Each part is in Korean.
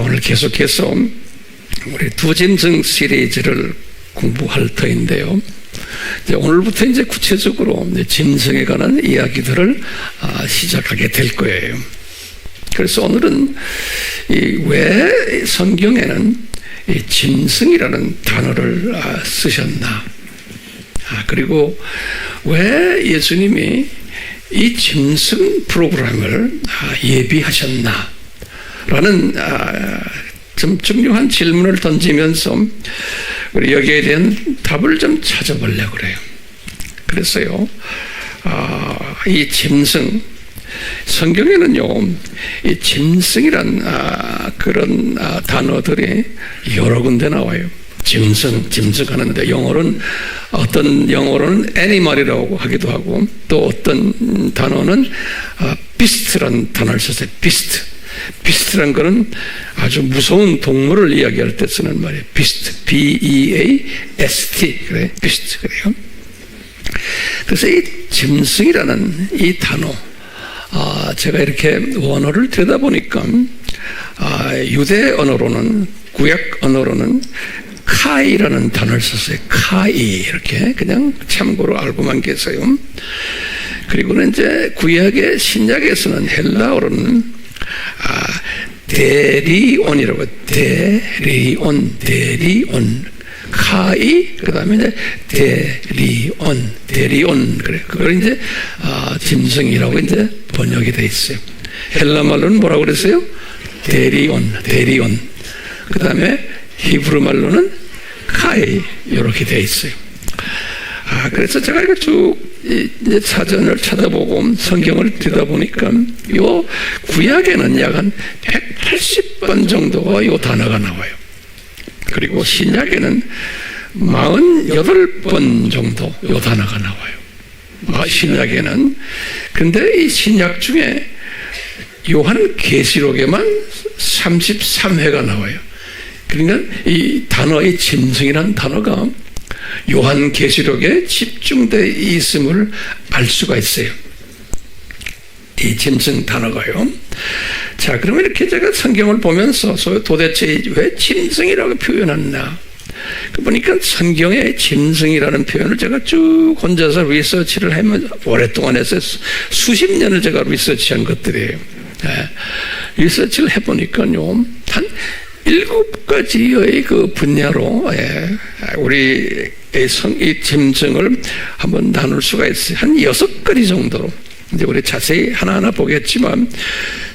오늘 계속해서 우리 두 짐승 시리즈를 공부할 터인데요. 이제 오늘부터 이제 구체적으로 짐승에 관한 이야기들을 시작하게 될 거예요. 그래서 오늘은 왜 성경에는 이 짐승이라는 단어를 쓰셨나, 그리고 왜 예수님이 이 짐승 프로그램을 예비하셨나 라는 좀 중요한 질문을 던지면서 우리 여기에 대한 답을 좀 찾아보려고 그래요. 그래서요, 이 짐승, 성경에는요, 이 짐승이란 그런 단어들이 여러 군데 나와요. 짐승 하는데 영어로는 어떤 영어로는 애니멀이라고 하기도 하고, 또 어떤 단어는 비스트라는 단어를 썼어요. 비스트란 거는 아주 무서운 동물을 이야기할 때 쓰는 말이에요. 비스트, B-E-A-S-T, 그래, 비스트 그래요. 그래서 이 짐승이라는 이 단어, 제가 이렇게 원어를 들여다보니까 유대 언어로는, 구약 언어로는 카이라는 단어를 썼어요. 카이, 이렇게 그냥 참고로 알고만 계세요. 그리고는 이제 구약의 신약에서는 헬라어로는 데리온이라고, 데리온, 카이, 그 다음에 이제 데리온, 그래. 그걸 이제 짐승이라고 이제 번역이 돼 있어요. 헬라 말로는 뭐라고 그랬어요? 데리온. 그 다음에 히브리 말로는 카이, 이렇게 돼 있어요. 그래서 제가 이렇게 쭉 이제 사전을 찾아보고 성경을 들여다보니까 요 구약에는 약 한 180번 정도가 요 단어가 나와요. 그리고 신약에는 48번 정도 요 단어가 나와요. 신약에는. 근데 이 신약 중에 요한 계시록에만 33회가 나와요. 그러니까 이 단어의 짐승이라는 단어가 요한 계시록에 집중되어 있음을 알 수가 있어요. 이 짐승 단어가요. 자, 그러면 이렇게 제가 성경을 보면서 도대체 왜 짐승이라고 표현했나? 보니까 성경에 짐승이라는 표현을 제가 쭉 혼자서 리서치를 하면 오랫동안 해서 수십 년을 제가 리서치한 것들이에요. 리서치를 해보니까요, 한 7가지의 그 분야로 우리 이 짐승을 한번 나눌 수가 있어요. 한 6가지 정도로. 이제 우리 자세히 하나하나 보겠지만,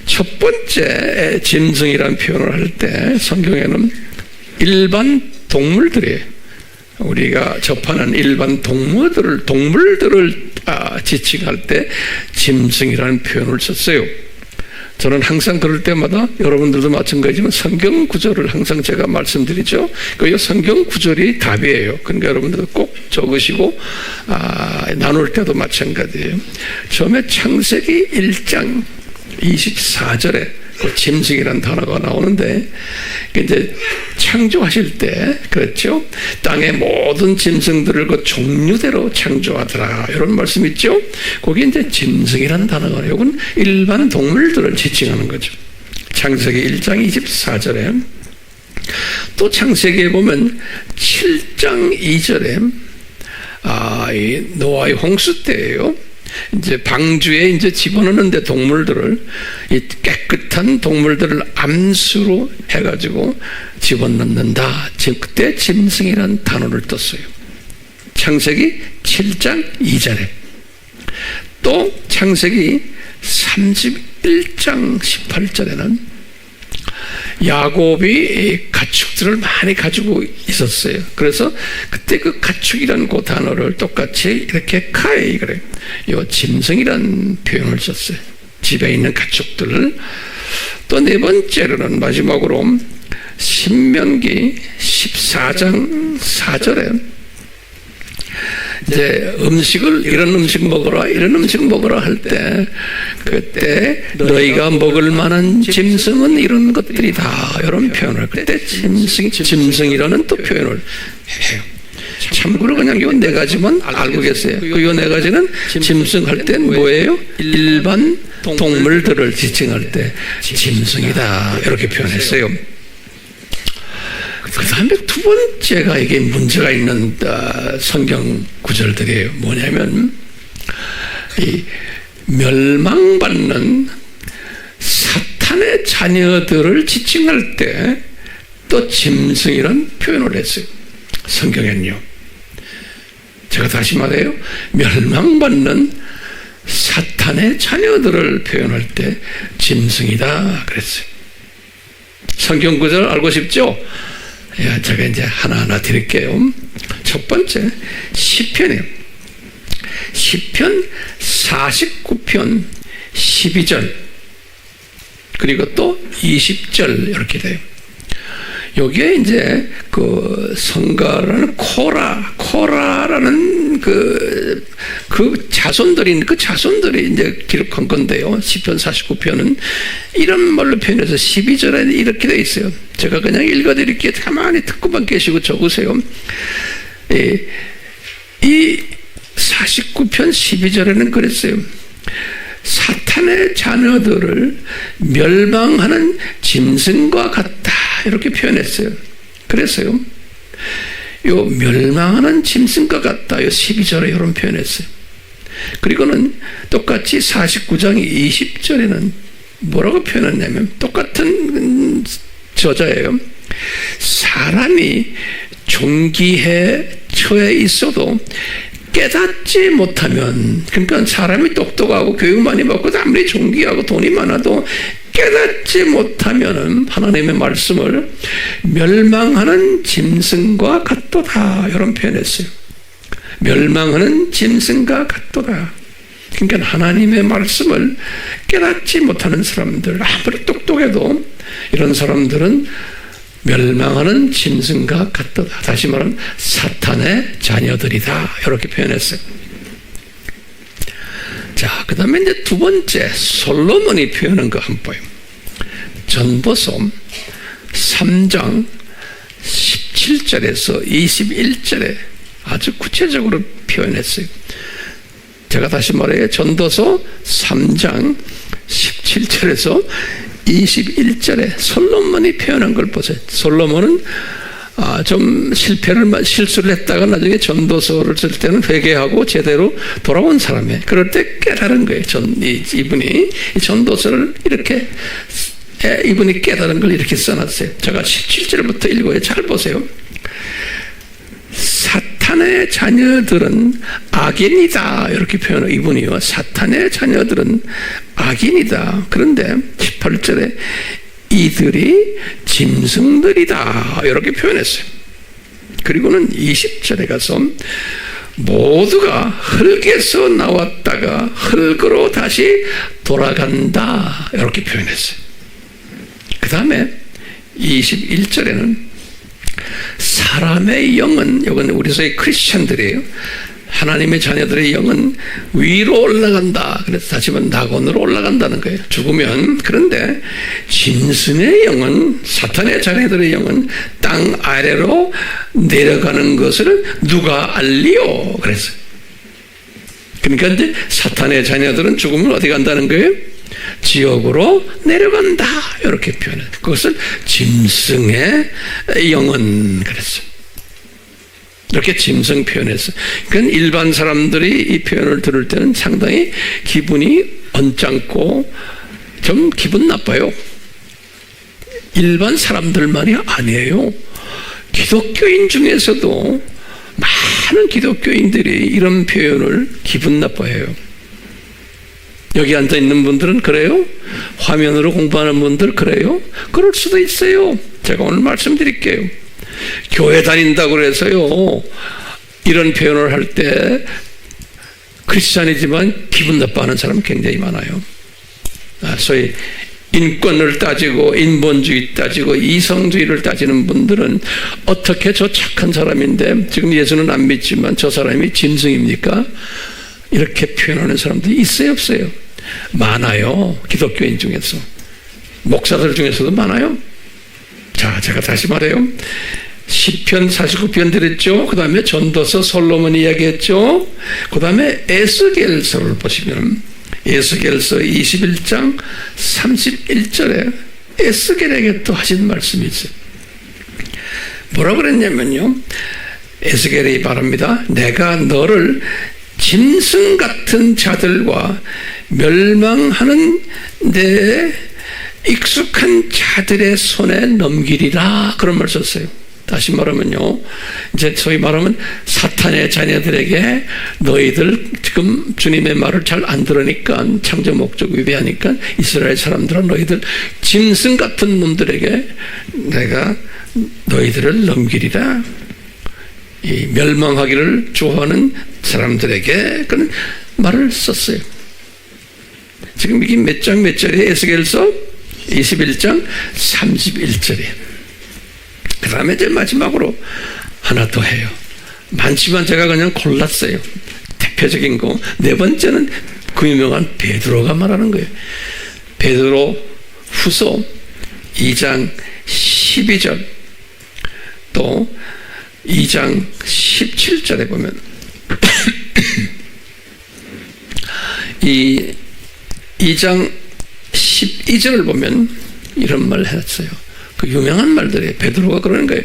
첫 번째 짐승이라는 표현을 할 때 성경에는 일반 동물들이에요. 우리가 접하는 일반 동물들을 지칭할 때 짐승이라는 표현을 썼어요. 저는 항상 그럴 때마다, 여러분들도 마찬가지지만 성경 구절을 항상 제가 말씀드리죠. 그 성경 구절이 답이에요. 그러니까 여러분들도 꼭 적으시고 나눌 때도 마찬가지예요. 처음에 창세기 1장 24절에 그 짐승이라는 단어가 나오는데, 이제 창조하실 때, 그렇죠? 땅의 모든 짐승들을 그 종류대로 창조하더라, 이런 말씀 있죠? 거기 이제 짐승이라는 단어가 나와요. 이건 일반 동물들을 지칭하는 거죠. 창세기 1장 24절에. 또 창세기에 보면 7장 2절에, 이 노아의 홍수 때예요. 이제 방주에 이제 집어넣는데 동물들을, 이 깨끗한 동물들을 암수로 해가지고 집어넣는다. 그때 짐승이라는 단어를 떴어요. 창세기 7장 2절에. 또 창세기 31장 18절에는 야곱이 가축들을 많이 가지고 있었어요. 그래서 그때 그 가축이라는 그 단어를 똑같이 이렇게 카이, 그래, 요 짐승이라는 표현을 썼어요. 집에 있는 가축들을. 또 네 번째로는 마지막으로 신명기 14장 4절에 이제 이런 음식 먹어라 할 때, 그때 너희가 먹을 만한 짐승은 이런 것들이다, 이런 표현을 그때 짐승이라는 또 표현을 해요. 참고로 그냥 요 네 가지만 알고 계세요. 요 네 가지는 짐승할 때 뭐예요? 일반 동물들을 지칭할 때 짐승이다 이렇게 표현했어요. 그 다음에 두 번째가 이게 문제가 있는 성경 구절들이에요. 뭐냐면 이 멸망받는 사탄의 자녀들을 지칭할 때 또 짐승이라는 표현을 했어요. 성경에는요. 제가 다시 말해요. 멸망받는 사탄의 자녀들을 표현할 때 짐승이다 그랬어요. 성경 구절 알고 싶죠? 제가 이제 하나하나 드릴게요. 첫 번째 시편이에요. 시편 49편 12절 그리고 또 20절 이렇게 돼요. 여기에 이제 그 성가라는 코라라는 그 자손들이 이제 기록한 건데요. 시편 49편은 이런 말로 표현해서 12절에 이렇게 돼 있어요. 제가 그냥 읽어드릴게요. 가만히 듣고만 계시고 적으세요. 이 49편 12절에는 그랬어요. 사탄의 자녀들을 멸망하는 짐승과 같다 이렇게 표현했어요. 그래서요 요 멸망하는 짐승과 같다 요 12절에 이런 표현했어요. 그리고는 똑같이 49장 20절에는 뭐라고 표현했냐면 똑같은 저자예요. 사람이 종기에 처해 있어도 깨닫지 못하면, 그러니까 사람이 똑똑하고 교육 많이 받고 아무리 존귀하고 돈이 많아도 깨닫지 못하면 하나님의 말씀을 멸망하는 짐승과 같도다 이런 표현했어요. 멸망하는 짐승과 같도다. 그러니까 하나님의 말씀을 깨닫지 못하는 사람들, 아무리 똑똑해도 이런 사람들은 멸망하는 짐승과 같도다. 다시 말하면 사탄의 자녀들이다 이렇게 표현했어요. 자, 그 다음에 이제 두 번째 솔로몬이 표현한 거 한번 봐요. 전보서 3장 17절에서 21절에 아주 구체적으로 표현했어요. 제가 다시 말해요. 전도서 3장 17절에서 21절에 솔로몬이 표현한 걸 보세요. 솔로몬은 좀 실수를 했다가 나중에 전도서를 쓸 때는 회개하고 제대로 돌아온 사람이에요. 그럴 때 깨달은 거예요. 이분이 이 전도서를 이렇게 이분이 깨달은 걸 이렇게 써놨어요. 제가 17절부터 읽어요. 잘 보세요. 사탄의 자녀들은 악인이다 이렇게 표현해요. 이분이요. 사탄의 자녀들은 악인이다. 그런데 18절에 이들이 짐승들이다 이렇게 표현했어요. 그리고는 20절에 가서 모두가 흙에서 나왔다가 흙으로 다시 돌아간다 이렇게 표현했어요. 그 다음에 21절에는 사람의 영은, 이건 우리 소위 크리스천들이에요. 하나님의 자녀들의 영은 위로 올라간다. 그래서 다시 말하면 낙원으로 올라간다는 거예요. 죽으면. 그런데 짐승의 영은, 사탄의 자녀들의 영은 땅 아래로 내려가는 것을 누가 알리오? 그랬어요. 그러니까 이제 사탄의 자녀들은 죽으면 어디 간다는 거예요? 지옥으로 내려간다 이렇게 표현해요. 그것을 짐승의 영은 그랬어요. 이렇게 짐승 표현했어요. 그러니까 일반 사람들이 이 표현을 들을 때는 상당히 기분이 언짢고 좀 기분 나빠요. 일반 사람들만이 아니에요. 기독교인 중에서도 많은 기독교인들이 이런 표현을 기분 나빠해요. 여기 앉아있는 분들은 그래요? 화면으로 공부하는 분들 그래요? 그럴 수도 있어요. 제가 오늘 말씀드릴게요. 교회 다닌다고 해서요 이런 표현을 할 때 크리스찬이지만 기분 나빠하는 사람은 굉장히 많아요. 소위 인권을 따지고 인본주의 따지고 이성주의를 따지는 분들은 어떻게 저 착한 사람인데 지금 예수는 안 믿지만 저 사람이 짐승입니까? 이렇게 표현하는 사람들이 있어요 없어요? 많아요. 기독교인 중에서. 목사들 중에서도 많아요. 자, 제가 다시 말해요. 시편 49편 드렸죠. 그 다음에 전도서 솔로몬 이야기했죠. 그 다음에 에스겔서를 보시면 에스겔서 21장 31절에 에스겔에게 또 하신 말씀이 있어요. 뭐라 그랬냐면요, 에스겔이 말합니다. 내가 너를 짐승 같은 자들과 멸망하는 데 익숙한 자들의 손에 넘기리라, 그런 말 썼어요. 다시 말하면요, 이제 소위 말하면 사탄의 자녀들에게 너희들 지금 주님의 말을 잘 안 들으니까, 창조 목적 위배하니까 이스라엘 사람들은 너희들 짐승 같은 놈들에게 내가 너희들을 넘기리라. 이 멸망하기를 좋아하는 사람들에게 그런 말을 썼어요. 지금 이게 몇 장 몇 절이에요? 에스겔서 21장 31절이에요. 그 다음에 이제 마지막으로 하나 더 해요. 많지만 제가 그냥 골랐어요. 대표적인 거. 네 번째는 그 유명한 베드로가 말하는 거예요. 베드로 후서 2장 12절 또 2장 17절에 보면 이 2장 12절을 보면 이런 말을 했어요. 그 유명한 말들이에요. 베드로가 그러는 거예요.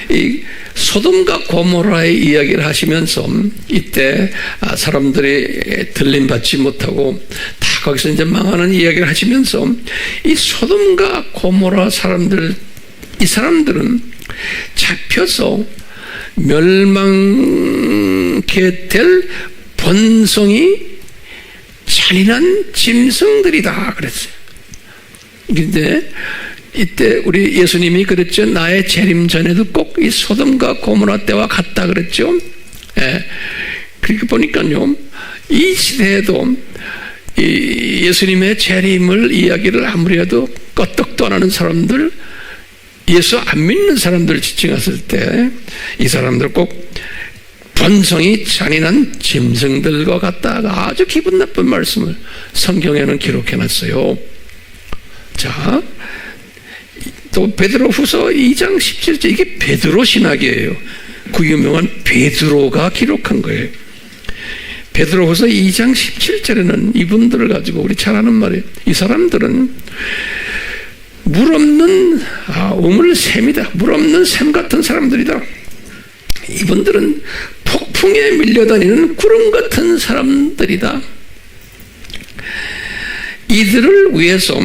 이 소돔과 고모라의 이야기를 하시면서 이때 사람들이 들림받지 못하고 다 거기서 이제 망하는 이야기를 하시면서 이 소돔과 고모라 사람들, 이 사람들은 잡혀서 멸망케 될 본성이 잔인한 짐승들이다 그랬어요. 그런데 이때 우리 예수님이 그랬죠. 나의 재림 전에도 꼭 이 소돔과 고모라 때와 같다 그랬죠. 예. 그렇게 보니까요, 이 시대에도 이 예수님의 재림을 이야기를 아무리 해도 껐떡도 안 하는 사람들, 예수 안 믿는 사람들 지칭했을 때 이 사람들 꼭 본성이 잔인한 짐승들과 같다가 아주 기분 나쁜 말씀을 성경에는 기록해놨어요. 자, 또 베드로 후서 2장 17절, 이게 베드로 신학이에요. 그 유명한 베드로가 기록한 거예요. 베드로 후서 2장 17절에는 이분들을 가지고 우리 잘 아는 말이에요. 이 사람들은 물 없는 우물샘이다. 물 없는 샘 같은 사람들이다. 이분들은 폭풍에 밀려다니는 구름 같은 사람들이다. 이들을 위해서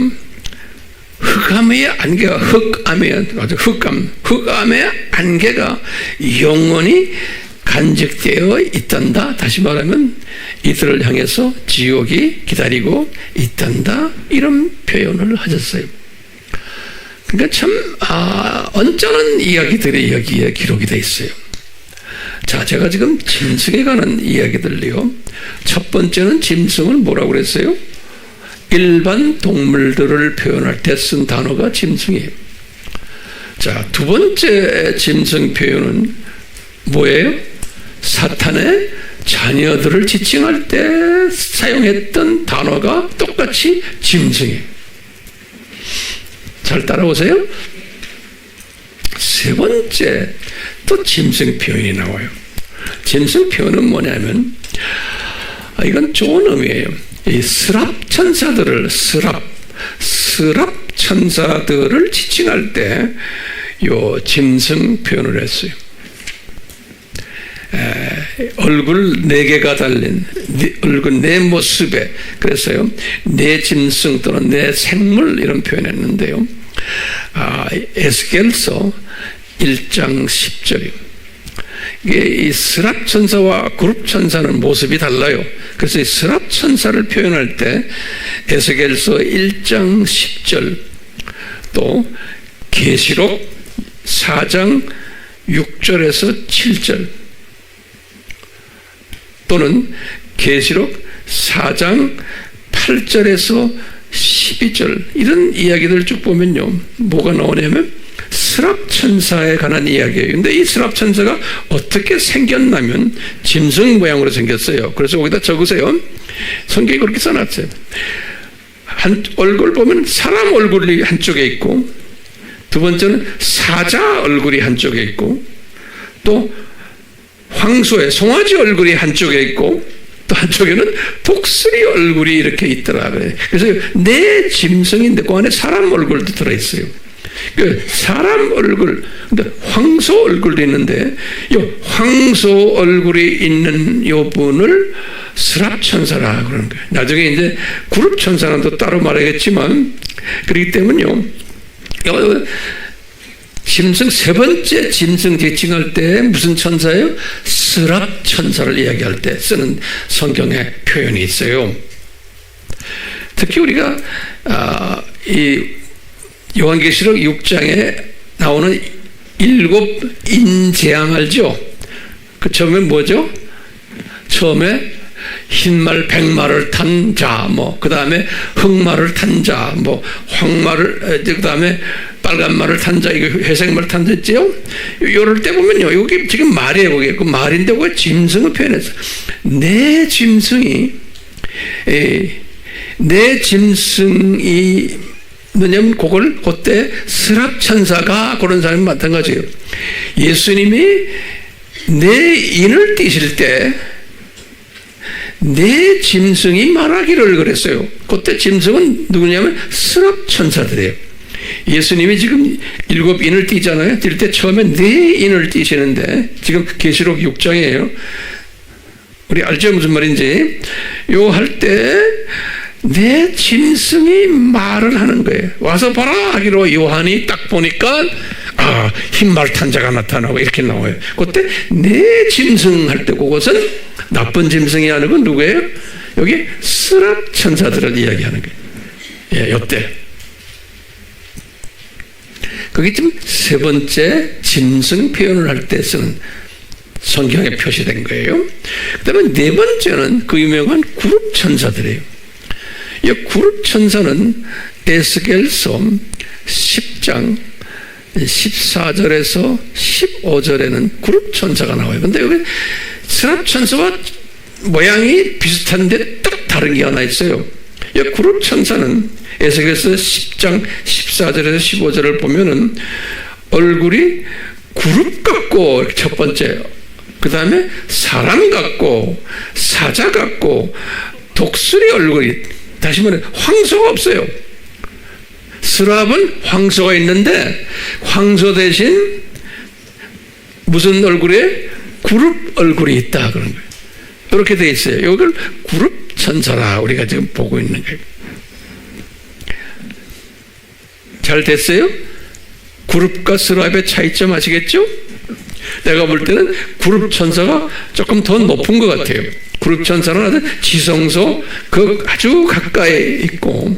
흑암의 안개가 흑암의 안개가 영원히 간직되어 있단다. 다시 말하면 이들을 향해서 지옥이 기다리고 있단다. 이런 표현을 하셨어요. 그러니까 참 언짢은 이야기들이 여기에 기록이 되어 있어요. 자, 제가 지금 짐승에 관한 이야기들이요. 첫 번째는 짐승을 뭐라고 그랬어요? 일반 동물들을 표현할 때 쓴 단어가 짐승이에요. 자, 두 번째 짐승 표현은 뭐예요? 사탄의 자녀들을 지칭할 때 사용했던 단어가 똑같이 짐승이에요. 잘 따라오세요? 세 번째 또 짐승 표현이 나와요. 짐승 표현은 뭐냐면 이건 좋은 의미예요. 이 스랍 천사들을 지칭할 때 요 짐승 표현을 했어요. 얼굴 4개가 달린 얼굴 내 모습에, 그래서요 내 짐승 또는 내 생물 이런 표현했는데요. 에스겔서 1장 10절이요. 이게 이 스랍 천사와 그룹 천사는 모습이 달라요. 그래서 이 스랍 천사를 표현할 때 에스겔서 1장 10절, 또 계시록 4장 6절에서 7절, 또는 계시록 4장 8절에서 12절, 이런 이야기들 쭉 보면요, 뭐가 나오냐면 스랍 천사에 관한 이야기예요. 근데 이 스랍 천사가 어떻게 생겼냐면 짐승 모양으로 생겼어요. 그래서 거기다 적으세요. 성경이 그렇게 써놨어요. 한 얼굴 보면 사람 얼굴이 한쪽에 있고, 두 번째는 사자 얼굴이 한쪽에 있고, 또 황소의 송아지 얼굴이 한쪽에 있고, 또 한쪽에는 독수리 얼굴이 이렇게 있더라. 그래서 네 짐승인데 그 안에 사람 얼굴도 들어있어요. 그 사람 얼굴, 근데 황소 얼굴도 있는데, 이 황소 얼굴이 있는 요 분을 스랍천사라 그러는 거예요. 나중에 이제 구룹천사는 또 따로 말하겠지만, 그렇기 때문에요, 짐승, 세 번째 짐승 지칭할 때 무슨 천사예요? 스랍천사를 이야기할 때 쓰는 성경의 표현이 있어요. 특히 우리가 이 요한계시록 6장에 나오는 7 인재앙 알죠? 그 처음에 뭐죠? 처음에 흰말, 백말을 탄 자, 그 다음에 흑말을 탄 자, 황말을, 그 다음에 빨간 말을 탄 자, 이거 회색말 탄 자 있지요? 요럴 때 보면요, 여기 지금 말이에요, 거기. 그 말인데, 그 짐승을 표현했어. 내 짐승이, 내 짐승이, 뭐냐면, 그때 스랍천사가 그런 사람이 마찬가지예요. 예수님이 내 인을 띄실 때, 내 짐승이 말하기를 그랬어요. 그때 짐승은 누구냐면 스랍천사들이에요. 예수님이 지금 7 인을 띄잖아요. 뛸 때 처음에 4 인을 띄시는데, 지금 계시록 6장이에요. 우리 알죠? 무슨 말인지. 요 할 때 내 짐승이 말을 하는 거예요. 와서 봐라 하기로 요한이 딱 보니까 흰말 탄 자가 나타나고 이렇게 나와요. 그때 내 짐승 할 때 그것은 나쁜 짐승이 아니고 누구예요? 여기 스랍 천사들을 이야기하는 거예요. 예, 요때. 그게 지금 세 번째 짐승 표현을 할 때 쓰는 성경에 표시된 거예요. 그 다음에 네 번째는 그 유명한 그룹 천사들이에요. 이 그룹 천사는 에스겔서 10장 14절에서 15절에는 그룹 천사가 나와요. 근데 여기 스랍 천사와 모양이 비슷한데 딱 다른 게 하나 있어요. 이 그룹 천사는 에스겔서 10장 14절에서 15절을 보면은 얼굴이 그룹 같고 첫 번째, 그 다음에 사람 같고 사자 같고 독수리 얼굴이, 다시 말해 황소가 없어요. 스랍은 황소가 있는데 황소 대신 무슨 얼굴에 그룹 얼굴이 있다 그런 거예요. 이렇게 돼 있어요. 이걸 그룹 천사라 우리가 지금 보고 있는 거예요. 잘 됐어요? 그룹과 스랍의 차이점 아시겠죠? 내가 볼 때는 그룹 천사가 조금 더 높은 것 같아요. 그룹 천사는 아주 지성소 그 아주 가까이 있고,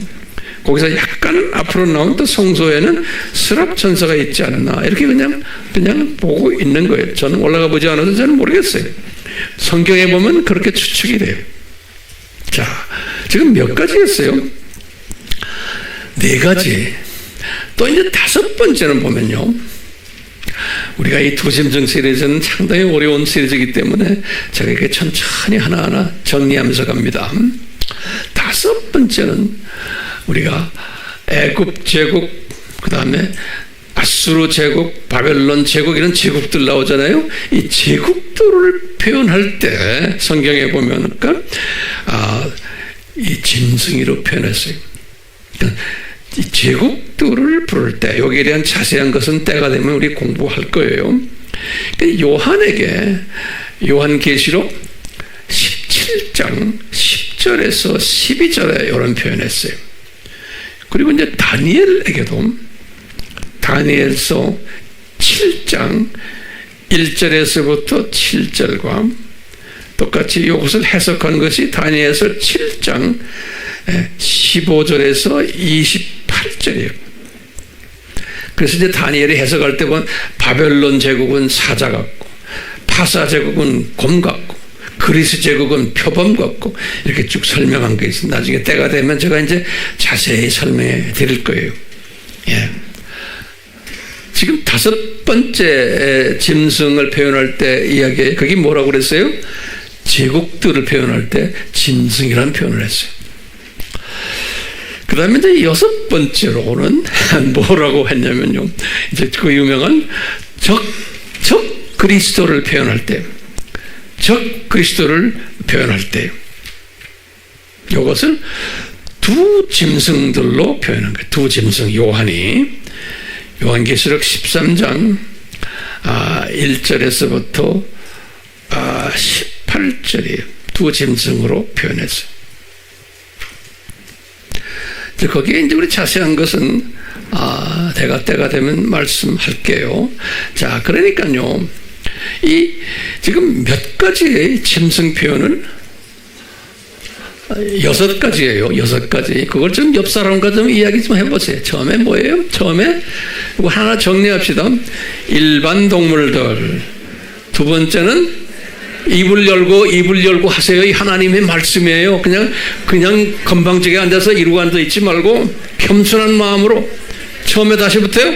거기서 약간 앞으로 나온 또 성소에는 스랍 천사가 있지 않나, 이렇게 그냥 보고 있는 거예요. 저는 올라가 보지 않아서 저는 모르겠어요. 성경에 보면 그렇게 추측이 돼요. 자, 지금 몇 가지였어요? 4가지. 또 이제 5번째는 보면요, 우리가 이 두 짐승 시리즈는 상당히 어려운 시리즈이기 때문에 제가 이렇게 천천히 하나하나 정리하면서 갑니다. 5번째는 우리가 애굽 제국, 그 다음에 아수르 제국, 바벨론 제국, 이런 제국들 나오잖아요. 이 제국들을 표현할 때 성경에 보면 이 짐승이로 표현했어요. 이 제국들을 부를 때, 여기에 대한 자세한 것은 때가 되면 우리 공부할 거예요. 요한에게 요한계시록 17장 10절에서 12절에 이런 표현했어요. 그리고 이제 다니엘에게도 다니엘서 7장 1절에서부터 7절과 똑같이 이것을 해석한 것이 다니엘서 7장 15절에서 28절이에요. 그래서 이제 다니엘이 해석할 때 보면 바벨론 제국은 사자 같고, 파사 제국은 곰 같고, 그리스 제국은 표범 같고, 이렇게 쭉 설명한 게 있습니다. 나중에 때가 되면 제가 이제 자세히 설명해 드릴 거예요. 예. 지금 5번째 짐승을 표현할 때 이야기에 그게 뭐라고 그랬어요? 제국들을 표현할 때 짐승이라는 표현을 했어요. 그 다음에 이제 여섯 번째로는 뭐라고 했냐면요. 이제 그 유명한 적 그리스도를 표현할 때, 적 그리스도를 표현할 때, 이것을 두 짐승들로 표현한 거예요. 두 짐승. 요한계시록 13장 1절에서부터 18절이에요. 두 짐승으로 표현했어요. 거기에 이제 우리 자세한 것은 때가 되면 말씀할게요. 자, 그러니까요, 이 지금 몇 가지의 짐승 표현을 6가지예요. 6가지. 그걸 좀 옆 사람과 좀 이야기 좀 해보세요. 처음에 뭐예요? 처음에 이거 하나 정리합시다. 일반 동물들. 두 번째는 입을 열고 하세요. 이 하나님의 말씀이에요. 그냥 건방지게 앉아서 이러고 앉아 있지 말고 겸손한 마음으로 처음에 다시부터요.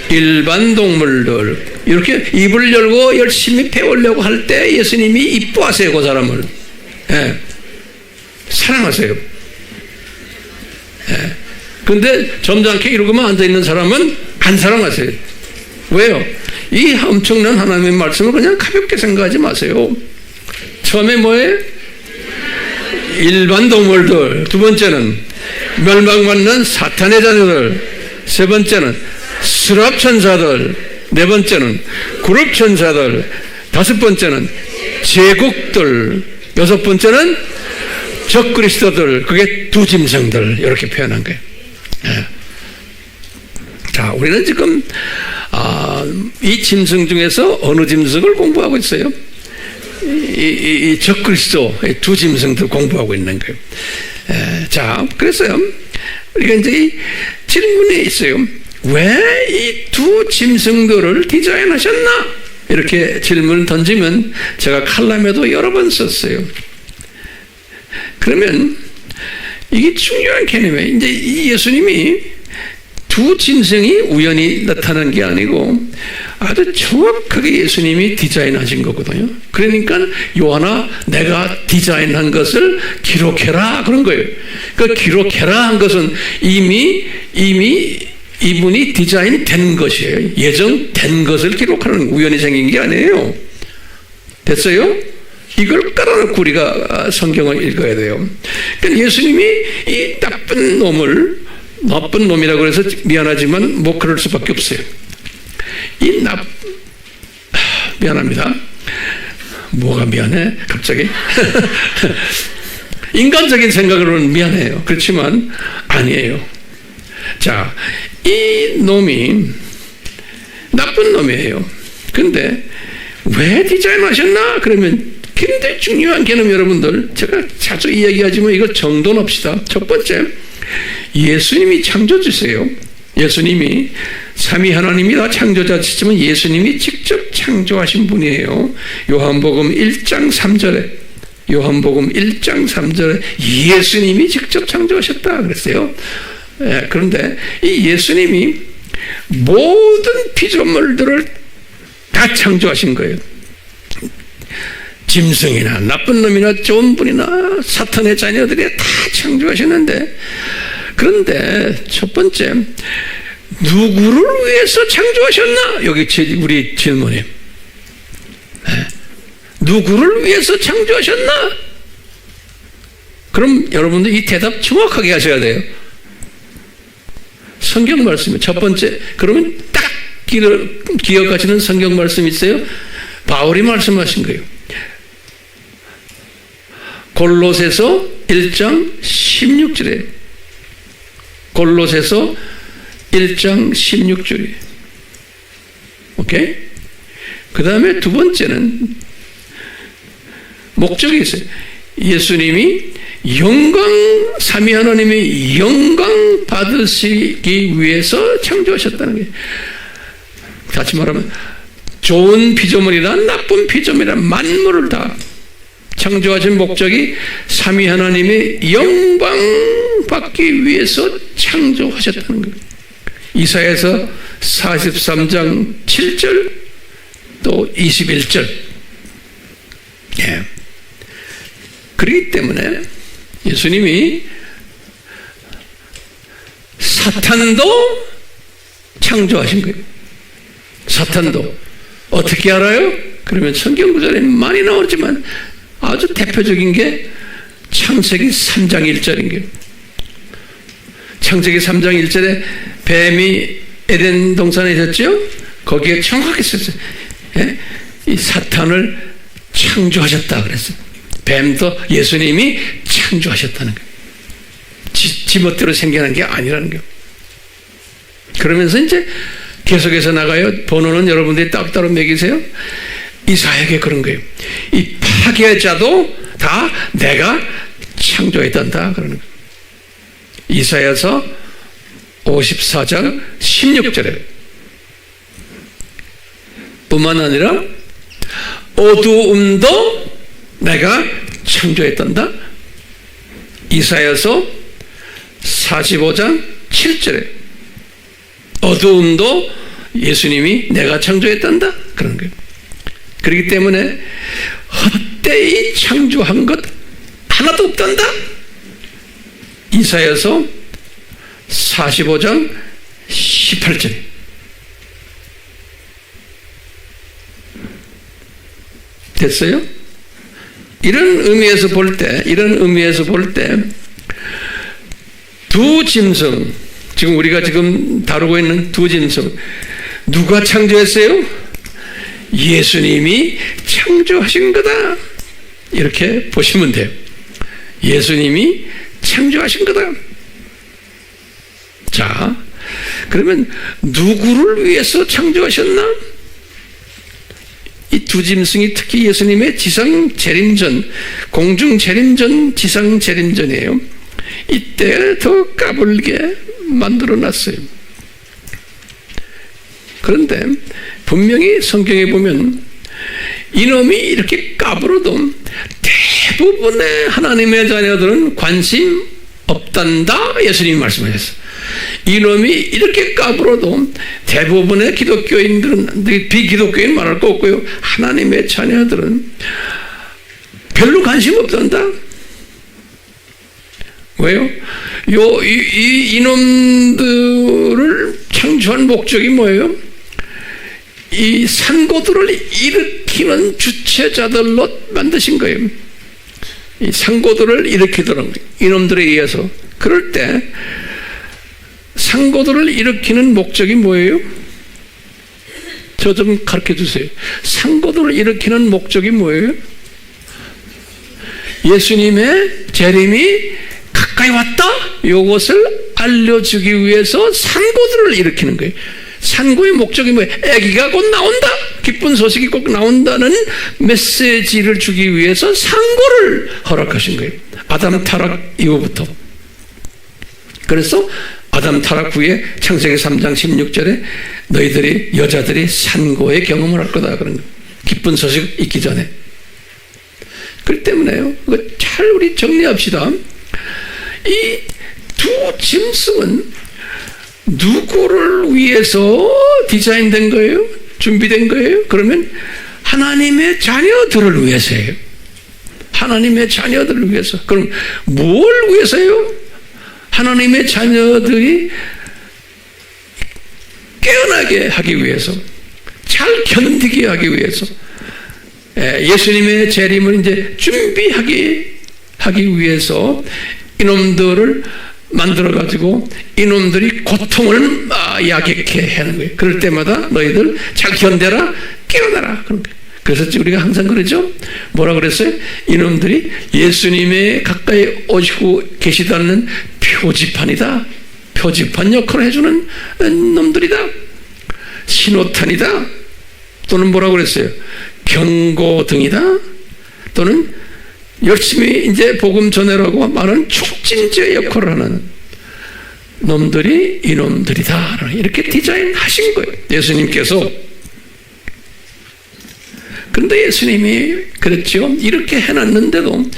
일반 동물들. 이렇게 입을 열고 열심히 배우려고 할 때 예수님이 이뻐하세요. 그 사람을. 예. 사랑하세요. 예. 근데 점잖게 이러고만 앉아있는 사람은 안 사랑하세요. 왜요? 이 엄청난 하나님의 말씀을 그냥 가볍게 생각하지 마세요. 처음에 뭐예요? 일반 동물들. 두 번째는 멸망받는 사탄의 자녀들. 세 번째는 스랍천사들. 네 번째는 그룹천사들. 다섯 번째는 제국들. 여섯 번째는 적그리스도들. 그게 두 짐승들. 이렇게 표현한 거예요. 예. 자, 우리는 지금 이 짐승 중에서 어느 짐승을 공부하고 있어요? 이 적그리스도 두 짐승들 공부하고 있는 거예요. 자, 그래서요, 우리가 이제 이 질문이 있어요. 왜 이 두 짐승들을 디자인하셨나? 이렇게 질문을 던지면 제가 칼럼에도 여러 번 썼어요. 그러면 이게 중요한 개념이에요. 이제 예수님이 두 짐승이 우연히 나타난 게 아니고 아주 정확하게 예수님이 디자인하신 거거든요. 그러니까 요한아, 내가 디자인한 것을 기록해라 그런 거예요. 그 기록해라 한 것은 이미 이분이 디자인된 것이에요. 예정된 것을 기록하는, 우연히 생긴 게 아니에요. 됐어요? 이걸 깔아놓고 우리가 성경을 읽어야 돼요. 그러니까 예수님이 이 나쁜 놈이라고 해서 미안하지만 뭐 그럴 수밖에 없어요. 미안합니다. 뭐가 미안해? 갑자기? 인간적인 생각으로는 미안해요. 그렇지만 아니에요. 자, 이 놈이 나쁜 놈이에요. 근데 왜 디자인하셨나? 그러면 굉장히 중요한 개념, 여러분들. 제가 자주 이야기하지만 이걸 정돈합시다. 첫 번째, 예수님이 창조주세요. 예수님이 삼위 하나님이다 창조자시지만 예수님이 직접 창조하신 분이에요. 요한복음 1장 3절에 예수님이 직접 창조하셨다 그랬어요. 그런데 이 예수님이 모든 피조물들을 다 창조하신 거예요. 짐승이나 나쁜 놈이나 좋은 분이나 사탄의 자녀들이 다 창조하셨는데, 그런데 첫 번째, 누구를 위해서 창조하셨나? 여기 우리 질문이에요. 누구를 위해서 창조하셨나? 그럼 여러분들 이 대답 정확하게 하셔야 돼요. 성경 말씀이 첫 번째, 그러면 딱 기억하시는 성경 말씀 있어요? 바울이 말씀하신 거예요. 골로새서 1장 16절에 골로새서 1장 16절이에요. 오케이? 그 다음에 두 번째는 목적이 있어요. 예수님이 삼위 하나님의 영광 받으시기 위해서 창조하셨다는 거예요. 다시 말하면 좋은 피조물이나 나쁜 피조물이나 만물을 다 창조하신 목적이 삼위 하나님의 영광 받기 위해서 창조하셨다는 거예요. 이사야서 43장 7절 또 21절. 예. 그렇기 때문에 예수님이 사탄도 창조하신 거예요. 사탄도. 어떻게 알아요? 그러면 성경 구절에 많이 나오지만 아주 대표적인 게 창세기 3장 1절인 거예요. 창세기 3장 1절에 뱀이 에덴 동산에 있었죠? 거기에 정확하게 썼어요. 예? 이 사탄을 창조하셨다 그랬어요. 뱀도 예수님이 창조하셨다는 거예요. 지멋대로 생겨난 게 아니라는 거예요. 그러면서 이제 계속해서 나가요. 번호는 여러분들이 따로 매기세요. 이사야에게 그런 거예요. 이 파괴자도 다 내가 창조했단다 그러는 거예요. 이사야서 54장 16절에 뿐만 아니라 어두움도 내가 창조했단다. 이사야서 45장 7절에 어두움도 예수님이 내가 창조했단다 그런 거예요. 그렇기 때문에 헛되이 창조한 것 하나도 없단다. 이사야서 45장 18절에 됐어요? 이런 의미에서 볼 때 두 짐승, 지금 우리가 지금 다루고 있는 두 짐승 누가 창조했어요? 예수님이 창조하신 거다. 이렇게 보시면 돼요. 예수님이 창조하신 거다. 자, 그러면 누구를 위해서 창조하셨나? 이 두 짐승이 특히 예수님의 지상 재림전, 공중 재림전, 지상 재림전이에요. 이때 더 까불게 만들어 놨어요. 그런데 분명히 성경에 보면 이놈이 이렇게 까불어도 대부분의 하나님의 자녀들은 관심 없단다. 예수님이 말씀하셨어요. 이놈이 이렇게 까불어도 대부분의 기독교인들은, 비기독교인 말할 거 없고요, 하나님의 자녀들은 별로 관심 없단다. 왜요? 이놈들을 창조한 목적이 뭐예요? 이 산고들을 일으키는 주체자들로 만드신 거예요. 이 산고들을 일으키도록 이놈들에 의해서. 그럴 때 산고들을 일으키는 목적이 뭐예요? 저 좀 가르쳐 주세요. 산고들을 일으키는 목적이 뭐예요? 예수님의 재림이 가까이 왔다? 이것을 알려주기 위해서 산고들을 일으키는 거예요. 산고의 목적이 뭐예요? 아기가 곧 나온다. 기쁜 소식이 꼭 나온다는 메시지를 주기 위해서 산고를 허락하신 거예요. 아담 타락 이후부터. 그래서 아담 타락 후에 창세기 3장 16절에 너희들이 여자들이 산고의 경험을 할 거다 그런 거예요. 기쁜 소식 있기 전에. 그렇기 때문에요. 그거 잘 우리 정리합시다. 이 두 짐승은 누구를 위해서 디자인된 거예요? 준비된 거예요? 그러면 하나님의 자녀들을 위해서예요. 하나님의 자녀들을 위해서. 그럼 뭘 위해서요? 하나님의 자녀들이 깨어나게 하기 위해서, 잘 견디게 하기 위해서, 예수님의 재림을 이제 준비하기 위해서 이놈들을 만들어가지고 이놈들이 고통을 야기케 하는 거예요. 그럴 때마다 너희들 잘 견뎌라, 깨어나라. 그런 거예요. 그래서 우리가 항상 그러죠. 뭐라 그랬어요? 이놈들이 예수님의 가까이 오시고 계시지 않는 표지판이다. 표지판 역할을 해주는 놈들이다. 신호탄이다. 또는 뭐라고 그랬어요? 경고등이다. 또는 열심히 이제 복음 전해라고 많은 촉진제 역할을 하는 놈들이 이놈들이다. 이렇게 디자인하신 거예요. 예수님께서. 그런데 예수님이 그랬죠. 이렇게 해놨는데도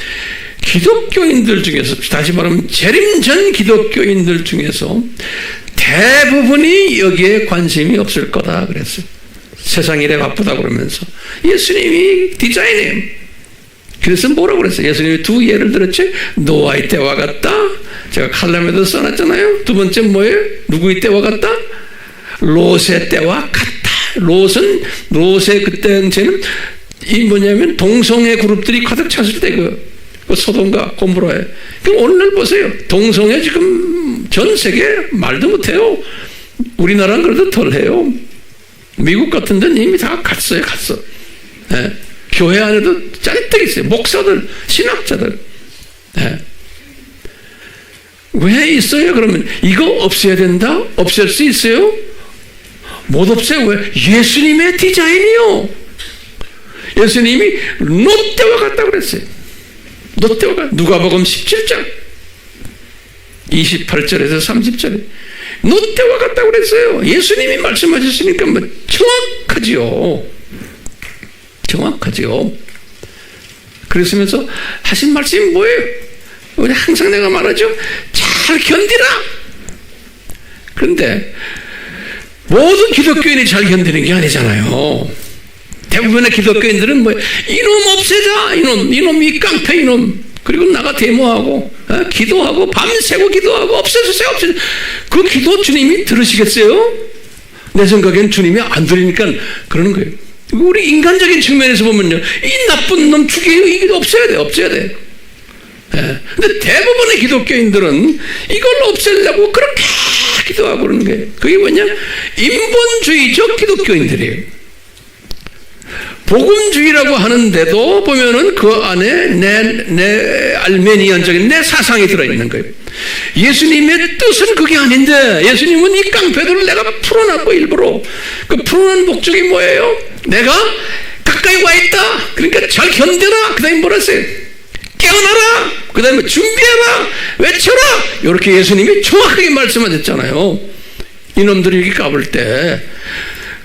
기독교인들 중에서, 다시 말하면 재림전 기독교인들 중에서 대부분이 여기에 관심이 없을 거다 그랬어요. 세상 일에 바쁘다 그러면서. 예수님이 디자인해요. 그래서 뭐라고 그랬어요? 예수님이 두 예를 들었지. 노아의 때와 같다. 제가 칼럼에도 써놨잖아요. 두 번째 뭐예요? 누구의 때와 같다? 롯의 때와 같다. 롯의 그때 당시에는 이 뭐냐면 동성애 그룹들이 가득 찼을 때 그 소돔과 고모라에. 그럼 오늘날 보세요. 동성애 지금 전 세계 말도 못해요. 우리나라는 그래도 덜해요. 미국 같은 데는 이미 다 갔어요. 예. 교회 안에도 잔뜩 있어요. 목사들, 신학자들. 예. 왜 있어요? 그러면 이거 없애야 된다? 없앨 수 있어요? 못 없애요. 왜? 예수님의 디자인이요. 예수님이 롯데와 같다고 그랬어요. 롯데와 같다. 누가복음 17장 28절에서 30절에 롯데와 같다고 그랬어요. 예수님이 말씀하셨으니까 뭐 정확하지요. 그랬으면서 하신 말씀이 뭐예요? 우리 항상 내가 말하죠. 잘 견디라. 그런데 모든 기독교인이 잘 견디는 게 아니잖아요. 대부분의 기독교인들은 뭐 이놈 없애자. 이놈 이 깡패 이놈. 그리고 나가 데모하고 기도하고 밤새고 기도하고 없애주세요. 그 기도 주님이 들으시겠어요? 내 생각엔 주님이 안 들으니까 그러는 거예요. 우리 인간적인 측면에서 보면요, 이 나쁜 놈 죽여요. 이게 없애야 돼. 근데 대부분의 기독교인들은 이걸 없애려고 그렇게 기도하고 그러는 거예요. 그게 뭐냐? 인본주의적 기독교인들이에요. 복음주의라고 하는데도 보면은 그 안에 내 알메니안적인 내 사상이 들어있는 거예요. 예수님의 뜻은 그게 아닌데, 예수님은 이 깡패들을 내가 풀어놨고 일부러. 그 풀어놓은 목적이 뭐예요? 내가 가까이 와 있다. 그러니까 잘 견뎌라. 그 다음에 뭐라 했어요? 깨어나라. 그 다음에 준비해라. 외쳐라. 이렇게 예수님이 정확하게 말씀하셨잖아요. 이놈들이 이렇게 까불 때.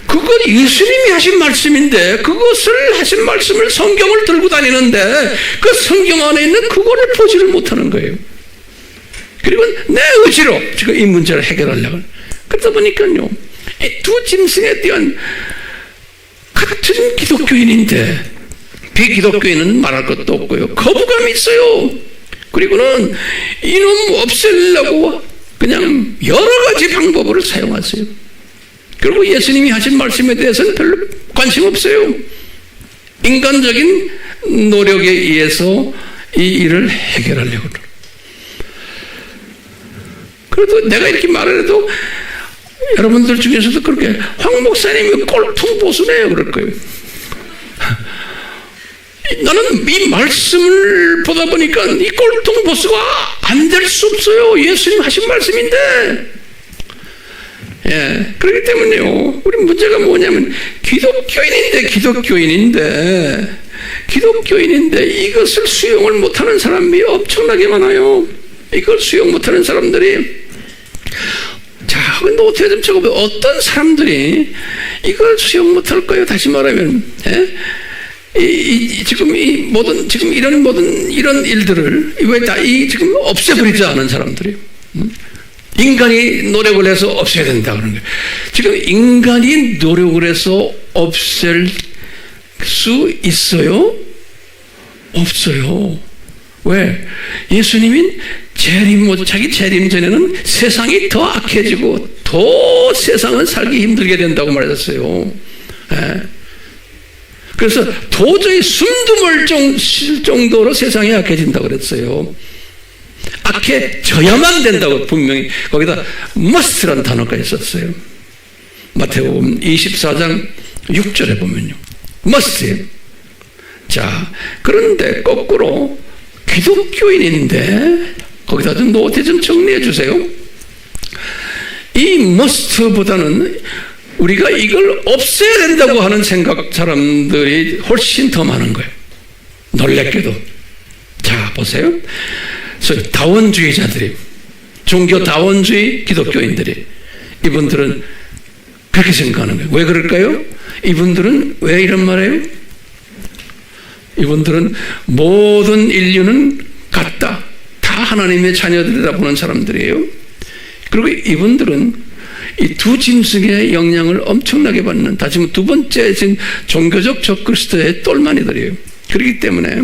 그건 예수님이 하신 말씀인데, 그것을 하신 말씀을 성경을 들고 다니는데 그 성경 안에 있는 그거를 보지를 못하는 거예요. 그리고 내 의지로 지금 이 문제를 해결하려고. 그러다 보니까요, 이 두 짐승에 대한 같은 기독교인인데 비기독교인은 말할 것도 없고요. 거부감이 있어요. 그리고는 이놈 없애려고 그냥 여러 가지 방법을 사용하세요. 그리고 예수님이 하신 말씀에 대해서는 별로 관심 없어요. 인간적인 노력에 의해서 이 일을 해결하려고. 그래도 내가 이렇게 말을 해도 여러분들 중에서도 그렇게 황 목사님이 꼴통 보수네요 그럴 거예요. 나는 이 말씀을 보다 보니까 이 꼴통 보수가 안 될 수 없어요. 예수님 하신 말씀인데. 그렇기 때문에요. 우리 문제가 뭐냐면 기독교인인데 이것을 수용을 못하는 사람이 엄청나게 많아요. 이걸 수용 못하는 사람들이. 자, 근데 어떻게 좀 적어봐요. 어떤 사람들이 이걸 수용 못할 거예요. 다시 말하면, 지금 이런 일들을 왜 다 지금 없애버리지 않은 사람들이에요. 인간이 노력을 해서 없애야 된다 그런 거예요. 지금 인간이 노력을 해서 없앨 수 있어요? 없어요. 왜? 예수님이 자기 재림 전에는 세상이 더 악해지고 더 세상은 살기 힘들게 된다고 말했어요. 그래서 도저히 숨도 못 쉴 정도로 세상이 악해진다고 그랬어요. 악해져야만 된다고 분명히 거기다 must라는 단어까지 썼어요. 마태복음 24장 6절에 보면요. must예요. 자, 그런데 거꾸로 기독교인인데 거기다 좀 노트 좀 정리해 주세요. 이 must보다는 우리가 이걸 없애야 된다고 하는 생각 사람들이 훨씬 더 많은 거예요. 놀랍게도. 자, 보세요. 소위 다원주의자들이, 종교 다원주의 기독교인들이, 이분들은 그렇게 생각하는 거예요. 왜 그럴까요? 이분들은 왜 이런 말이에요? 이분들은 모든 인류는 같다. 다 하나님의 자녀들이라 보는 사람들이에요. 그리고 이분들은 이 두 짐승의 영향을 엄청나게 받는, 다시 두 번째 지금 종교적 적그리스도의 똘마니들이에요. 그렇기 때문에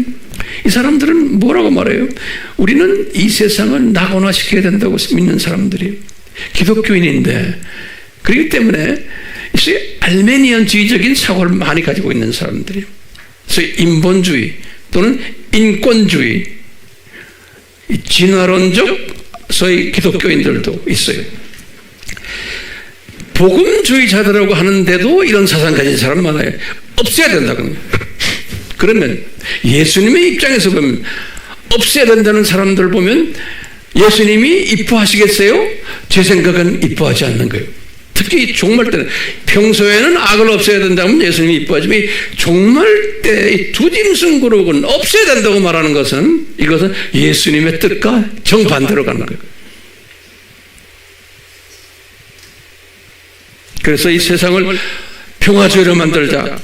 이 사람들은 뭐라고 말해요? 우리는 이 세상을 낙원화시켜야 된다고 믿는 사람들이 기독교인인데, 그렇기 때문에 알메니안주의적인 사고를 많이 가지고 있는 사람들이에요. 그래서 인본주의 또는 인권주의, 진화론적 소위 기독교인들도 있어요. 복음주의자들이라고 하는데도 이런 사상 가진 사람 많아요. 없애야 된다고. 그러면 예수님의 입장에서 보면 없애야 된다는 사람들 보면 예수님이 이뻐하시겠어요? 제 생각은 이뻐하지 않는 거예요. 특히 종말 때는, 평소에는 악을 없애야 된다면 예수님이 이뻐하지만 종말 때 두 짐승 그룹은 없애야 된다고 말하는 것은, 이것은 예수님의 뜻과 정반대로 가는 거예요. 그래서 이 세상을 평화주의로 만들자,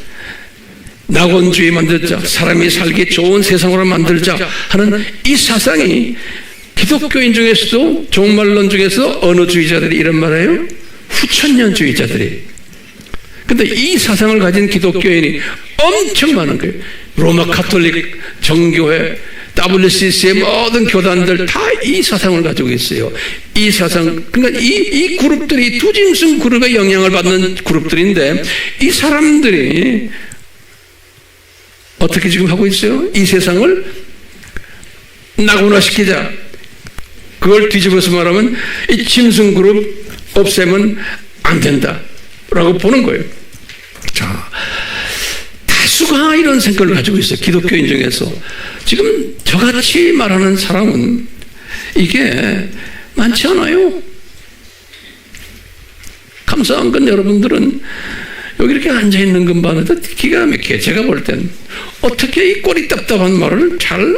낙원주의 만들자, 사람이 살기 좋은 세상으로 만들자 하는 이 사상이 기독교인 중에서도, 종말론 중에서 어느 주의자들이 이런 말해요? 후천년주의자들이. 근데 이 사상을 가진 기독교인이 엄청 많은 거예요. 로마 가톨릭 정교회, WCC의 모든 교단들 다 이 사상을 가지고 있어요. 이 사상, 그러니까 이 그룹들이 두 짐승 그룹의 영향을 받는 그룹들인데, 이 사람들이 어떻게 지금 하고 있어요? 이 세상을 낙원화시키자. 그걸 뒤집어서 말하면 이 짐승 그룹 없애면 안 된다라고 보는 거예요. 자, 다수가 이런 생각을 가지고 있어요. 기독교인 중에서. 지금 저같이 말하는 사람은 이게 많지 않아요. 감사한 건 여러분들은 여기 이렇게 앉아있는 것만 해도 기가 막혀요. 제가 볼 땐 어떻게 이 꼬리 답답한 말을 잘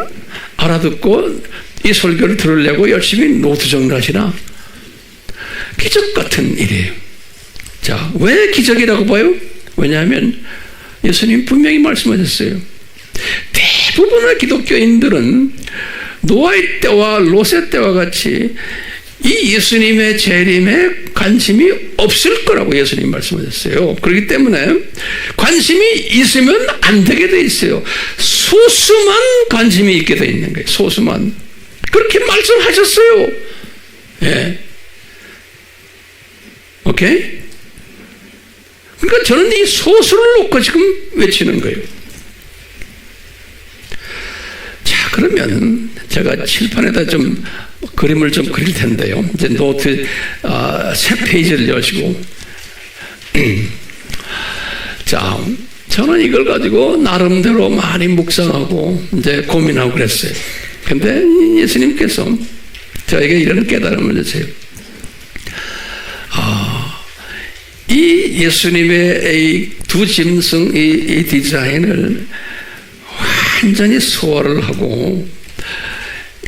알아듣고 이 설교를 들으려고 열심히 노트 정리를 하시나? 기적 같은 일이에요. 자, 왜 기적이라고 봐요? 왜냐하면 예수님 분명히 말씀하셨어요. 대부분의 기독교인들은 노아의 때와 롯의 때와 같이 이 예수님의 재림에 관심이 없을 거라고 예수님 말씀하셨어요. 그렇기 때문에 관심이 있으면 안 되게 돼 있어요. 소수만 관심이 있게 돼 있는 거예요. 소수만. 그렇게 말씀하셨어요. 예. 오케이? 그러니까 저는 이 소수를 놓고 지금 외치는 거예요. 자, 그러면 제가 칠판에다 좀 그림을 좀 그릴 텐데요. 이제 노트 세 페이지를 여시고, 자, 저는 이걸 가지고 나름대로 많이 묵상하고 이제 고민하고 그랬어요. 근데 예수님께서 저에게 이런 깨달음을 주세요. 이 예수님의 이 두 짐승 이 디자인을 완전히 소화를 하고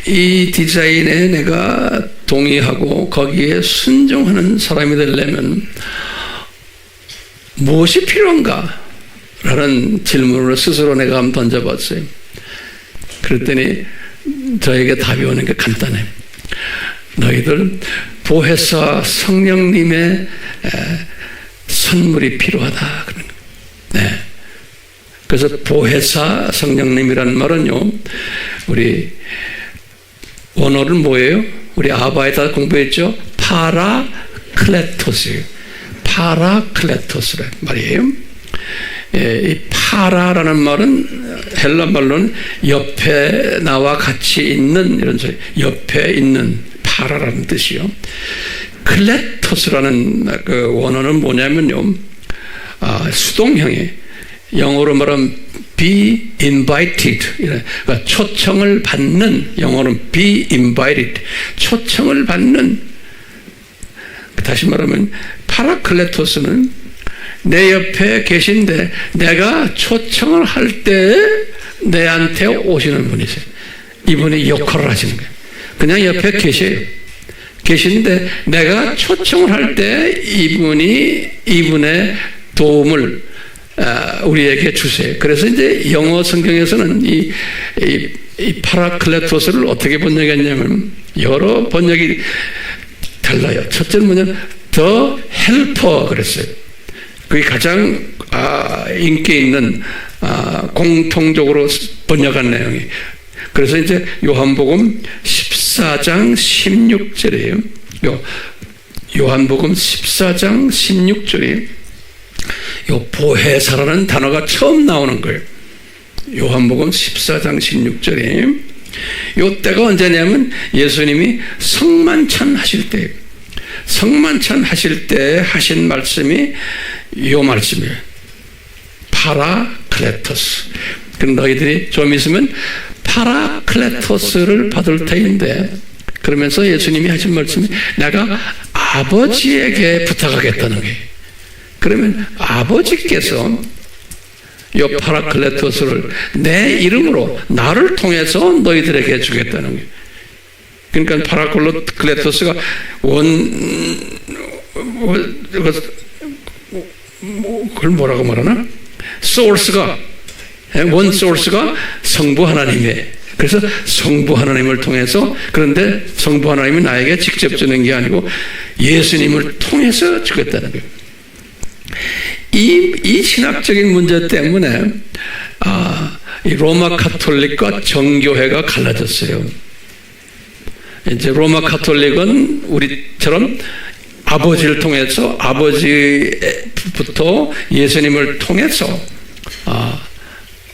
이 디자인에 내가 동의하고 거기에 순종하는 사람이 되려면 무엇이 필요한가? 라는 질문을 스스로 내가 한번 던져봤어요. 그랬더니 저에게 답이 오는 게 간단해요. 너희들 보혜사 성령님의 선물이 필요하다. 네. 그래서 보혜사 성령님이라는 말은요, 우리 원어는 뭐예요? 우리 아바에다 공부했죠? 파라클레토스예요. 파라클레토스란 말이에요. 이 파라라는 말은 헬라 말로는 옆에 나와 같이 있는 이런 소리, 옆에 있는 파라라는 뜻이요. 클레토스라는 그 원어는 뭐냐면요, 수동형의 영어로 말하면 be invited, 그러니까 초청을 받는, 영어로는 be invited, 초청을 받는. 다시 말하면 파라클레토스는 내 옆에 계신데 내가 초청을 할 때 내한테 오시는 분이세요. 이분이 역할을 하시는 거예요. 그냥 옆에 계셔요. 계시는데 내가 초청을 할 때 이분의 도움을 우리에게 주세요. 그래서 이제 영어 성경에서는 이 파라클레토스를 어떻게 번역했냐면 여러 번역이 달라요. 첫째는 뭐냐면 The Helper 그랬어요. 그게 가장 인기 있는 공통적으로 번역한 내용이. 그래서 이제 요한복음 14장 16절이에요. 요한복음 14장 16절이 요 보혜사라는 단어가 처음 나오는 거예요. 요한복음 14장 16절에 요 때가 언제냐면 예수님이 성만찬 하실 때예요. 성만찬 하실 때 하신 말씀이 요 말씀이에요. 파라클레토스. 그럼 너희들이 좀 있으면 파라클레토스를 받을 터인데, 그러면서 예수님이 하신 말씀이 내가 아버지에게 부탁하겠다는 거예요. 그러면 아버지께서 이 파라클레토스를 내 이름으로 나를 통해서 너희들에게 주겠다는 거예요. 그러니까 파라클레토스가 그걸 뭐라고 말하나? 소urce가, 원 소urce가 성부 하나님이에요. 그래서 성부 하나님을 통해서, 그런데 성부 하나님이 나에게 직접 주는 게 아니고 예수님을 통해서 주겠다는 거예요. 이 신학적인 문제 때문에 이 로마 가톨릭과 정교회가 갈라졌어요. 이제 로마 가톨릭은 우리처럼 아버지를 통해서, 아버지부터 예수님을 통해서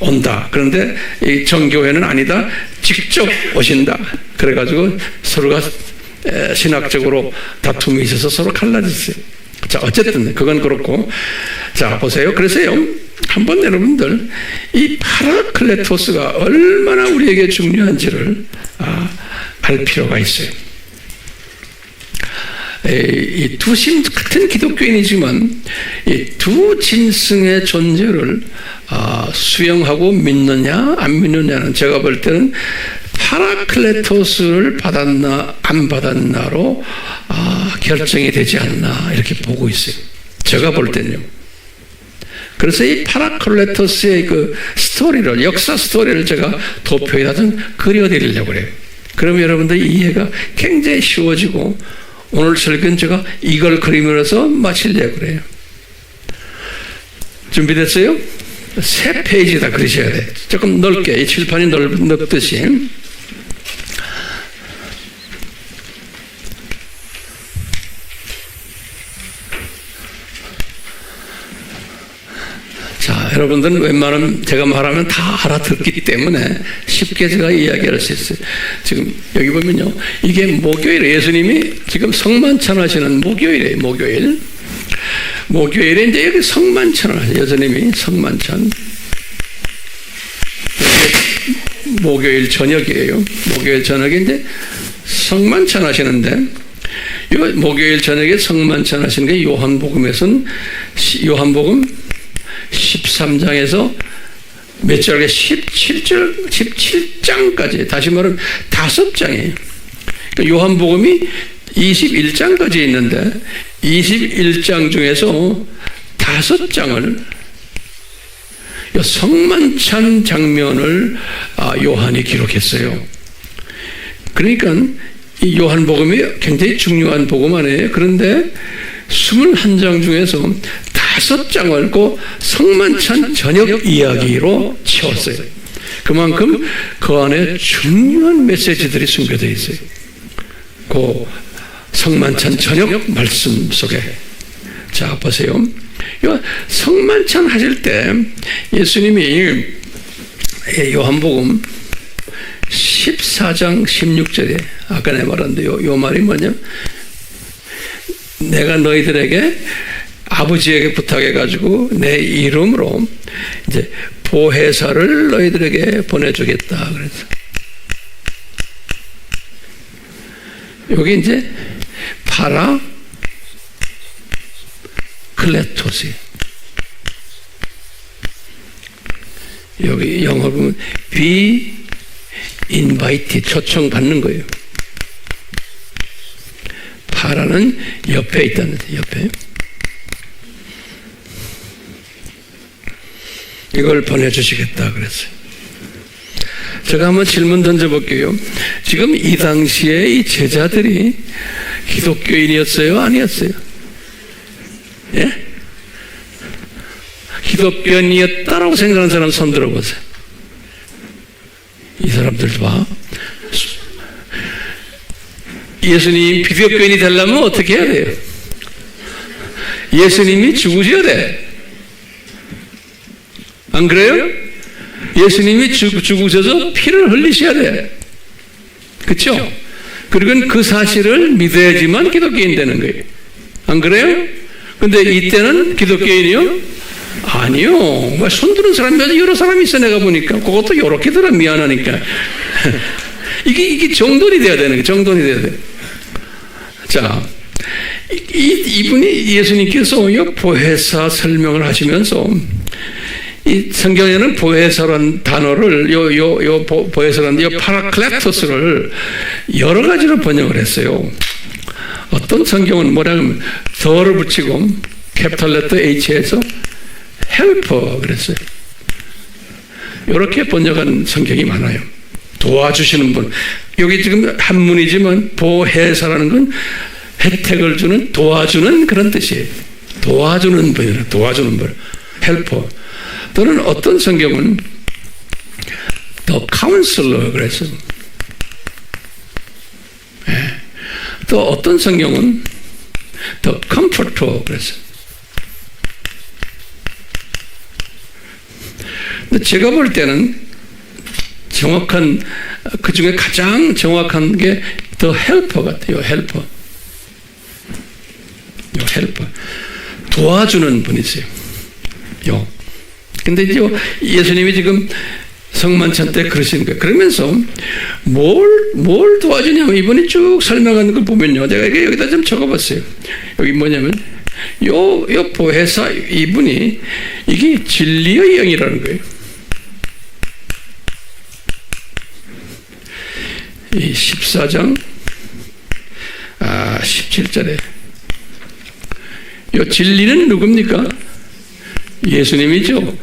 온다. 그런데 이 정교회는 아니다. 직접 오신다. 그래가지고 서로가 신학적으로 다툼이 있어서 서로 갈라졌어요. 자, 어쨌든 그건 그렇고, 자 보세요. 그래서요, 한번 여러분들 이 파라클레토스가 얼마나 우리에게 중요한지를 알 필요가 있어요. 이 두 심 같은 기독교인이지만 이 두 진승의 존재를 수용하고 믿느냐 안 믿느냐는 제가 볼 때는 파라클레토스를 받았나 안 받았나로 결정이 되지 않나 이렇게 보고 있어요. 제가 볼 때는요. 그래서 이 파라클레토스의 그 스토리를, 역사 스토리를 제가 도표에다 좀 그려드리려고 그래요. 그러면 여러분들 이해가 굉장히 쉬워지고, 오늘 설교는 제가 이걸 그림으로서 마치려고 그래요. 준비됐어요? 3페이지 다 그리셔야 돼. 조금 넓게, 이 칠판이 넓듯이. 자, 여러분들은 웬만하면 제가 말하면 다 알아듣기 때문에 쉽게 제가 이야기할 수 있어요. 지금 여기 보면요, 이게 목요일에 예수님이 지금 성만찬 하시는 목요일이에요. 목요일에 이제 여기 성만찬을 하세요. 예수님이 성만찬. 목요일 저녁이에요. 목요일 저녁에 이제 성만찬 하시는데, 이 목요일 저녁에 성만찬 하시는 게 요한복음에서는, 요한복음 13장에서 몇 절에 17장까지, 다시 말하면 5장이에요. 그러니까 요한복음이 21장까지 있는데 21장 중에서 5장을 성만찬 장면을 요한이 기록했어요. 그러니까 이 요한복음이 굉장히 중요한 복음 아니에요. 그런데 21장 중에서 5장을 그 성만찬 저녁 이야기로 채웠어요. 그만큼 그 안에 중요한 메시지들이 숨겨져 있어요. 그 성만찬 저녁 말씀 속에. 자, 보세요. 성만찬 하실 때 예수님이 요한복음 14장 16절에 아까 내가 말한데 요 말이 뭐냐면, 내가 너희들에게 아버지에게 부탁해가지고 내 이름으로 이제 보혜사를 너희들에게 보내주겠다. 그래서 여기 이제 파라클레토스, 여기 영어 보면 be invited, 초청 받는 거예요. 파라는 옆에 있다는 거예요. 옆에. 이걸 보내주시겠다 그랬어요. 제가 한번 질문 던져볼게요. 지금 이 당시에 이 제자들이 기독교인이었어요? 아니었어요? 예? 기독교인이었다라고 생각하는 사람 손 들어보세요. 이 사람들 봐. 예수님 기독교인이 되려면 어떻게 해야 돼요? 예수님이 죽으셔야 돼. 안 그래요? 예수님이 죽으셔서 피를 흘리셔야 돼. 그렇죠? 그리고 그 사실을 믿어야지만 기독교인 되는 거예요. 안 그래요? 근데 이때는 기독교인이요? 아니요. 손드는 사람이 여러 사람이 있어. 내가 보니까 그것도 이렇게 들어 미안하니까. 이게 정돈이 돼야 되는 거예요. 정돈이 돼야 돼. 자, 이분이 예수님께서 보혜사 설명을 하시면서 이 성경에는 보혜사라는 단어를 보혜사라는 파라클레토스를 여러 가지로 번역을 했어요. 어떤 성경은 뭐냐면 더를 붙이고 캐피탈 레터 H에서 헬퍼 그랬어요. 이렇게 번역한 성경이 많아요. 도와주시는 분. 여기 지금 한문이지만 보혜사라는 건 혜택을 주는, 도와주는 그런 뜻이에요. 도와주는 분이라, 도와주는 분. 헬퍼. 또는 어떤 성경은 The Counselor 그랬어요. 네. 또 어떤 성경은 The Comforter 그랬어요. 근데 제가 볼 때는 정확한, 그 중에 가장 정확한 게 The Helper 같아요. Helper. 헬퍼. 도와주는 분이세요. 근데 이제 예수님이 지금 성만찬 때 그러시는 거예요. 그러면서 뭘 도와주냐면 이분이 쭉 설명하는 걸 보면요. 제가 여기다 좀 적어봤어요. 여기 뭐냐면 요 보혜사 이분이 이게 진리의 영이라는 거예요. 이 14장 17절에 요 진리는 누굽니까? 예수님이죠.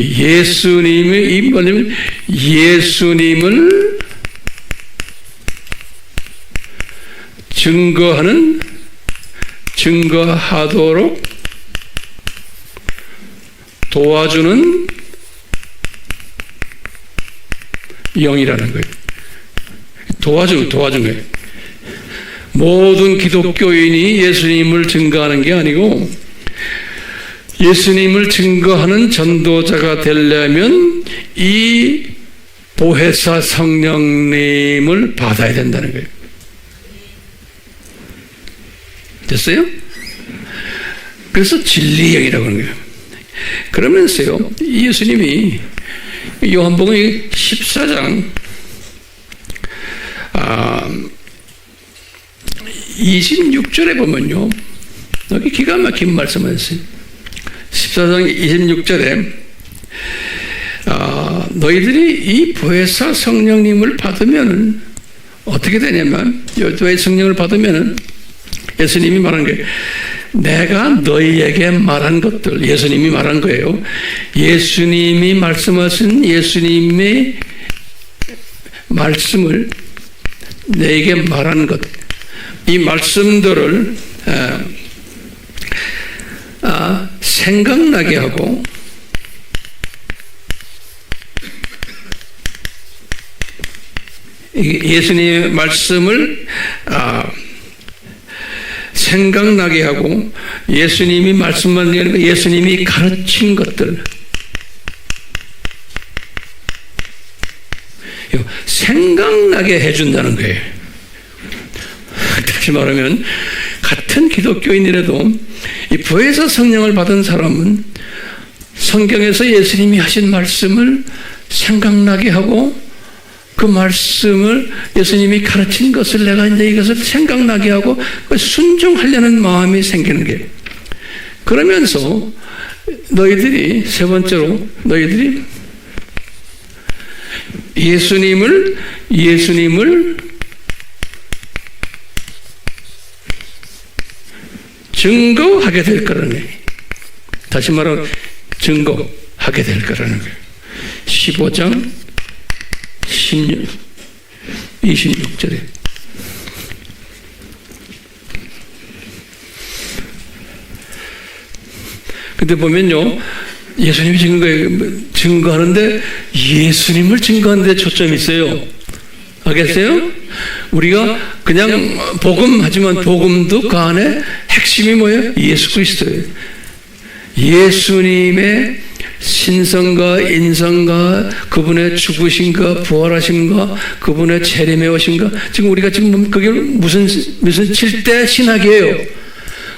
예수님의 이 뭐냐면 예수님을 증거하도록 도와주는 영이라는 거예요. 도와주는 거예요. 모든 기독교인이 예수님을 증거하는 게 아니고 예수님을 증거하는 전도자가 되려면 이 보혜사 성령님을 받아야 된다는 거예요. 됐어요? 그래서 진리영이라고 하는 거예요. 그러면서요, 예수님이 요한복음 14장 26절에 보면요, 여기 기가 막힌 말씀을 했어요. 14장 26절에 너희들이 이 보혜사 성령님을 받으면 어떻게 되냐면, 왜 성령을 받으면 예수님이 말한 거예요. 내가 너희에게 말한 것들, 예수님이 말한 거예요. 예수님이 말씀하신 예수님의 말씀을 너에게 말하는 것, 이 말씀들을 생각나게 하고 예수님의 말씀을 생각나게 하고 예수님이 말씀만 아니라 예수님이 가르친 것들 생각나게 해준다는 거예요. 다시 말하면 같은 기독교인이라도 이 보혜사 성령을 받은 사람은 성경에서 예수님이 하신 말씀을 생각나게 하고 그 말씀을 예수님이 가르친 것을 내가 이제 이것을 생각나게 하고 순종하려는 마음이 생기는 거예요. 그러면서 너희들이 세 번째로 너희들이 예수님을 증거하게 될 거라는 거예요. 다시 말하면 증거하게 될 거라는 거예요. 15장 26절에 근데 보면요, 예수님이 증거하는데 예수님을 증거하는 데 초점이 있어요. 알겠어요? 우리가 그냥 복음하지만 복음도 그 안에 핵심이 뭐예요? 예수 그리스도예요. 예수님의 신성과 인성과 그분의 죽으신가 부활하신가 그분의 재림에 오신가. 지금 우리가 지금 그게 무슨 7대 신학이에요.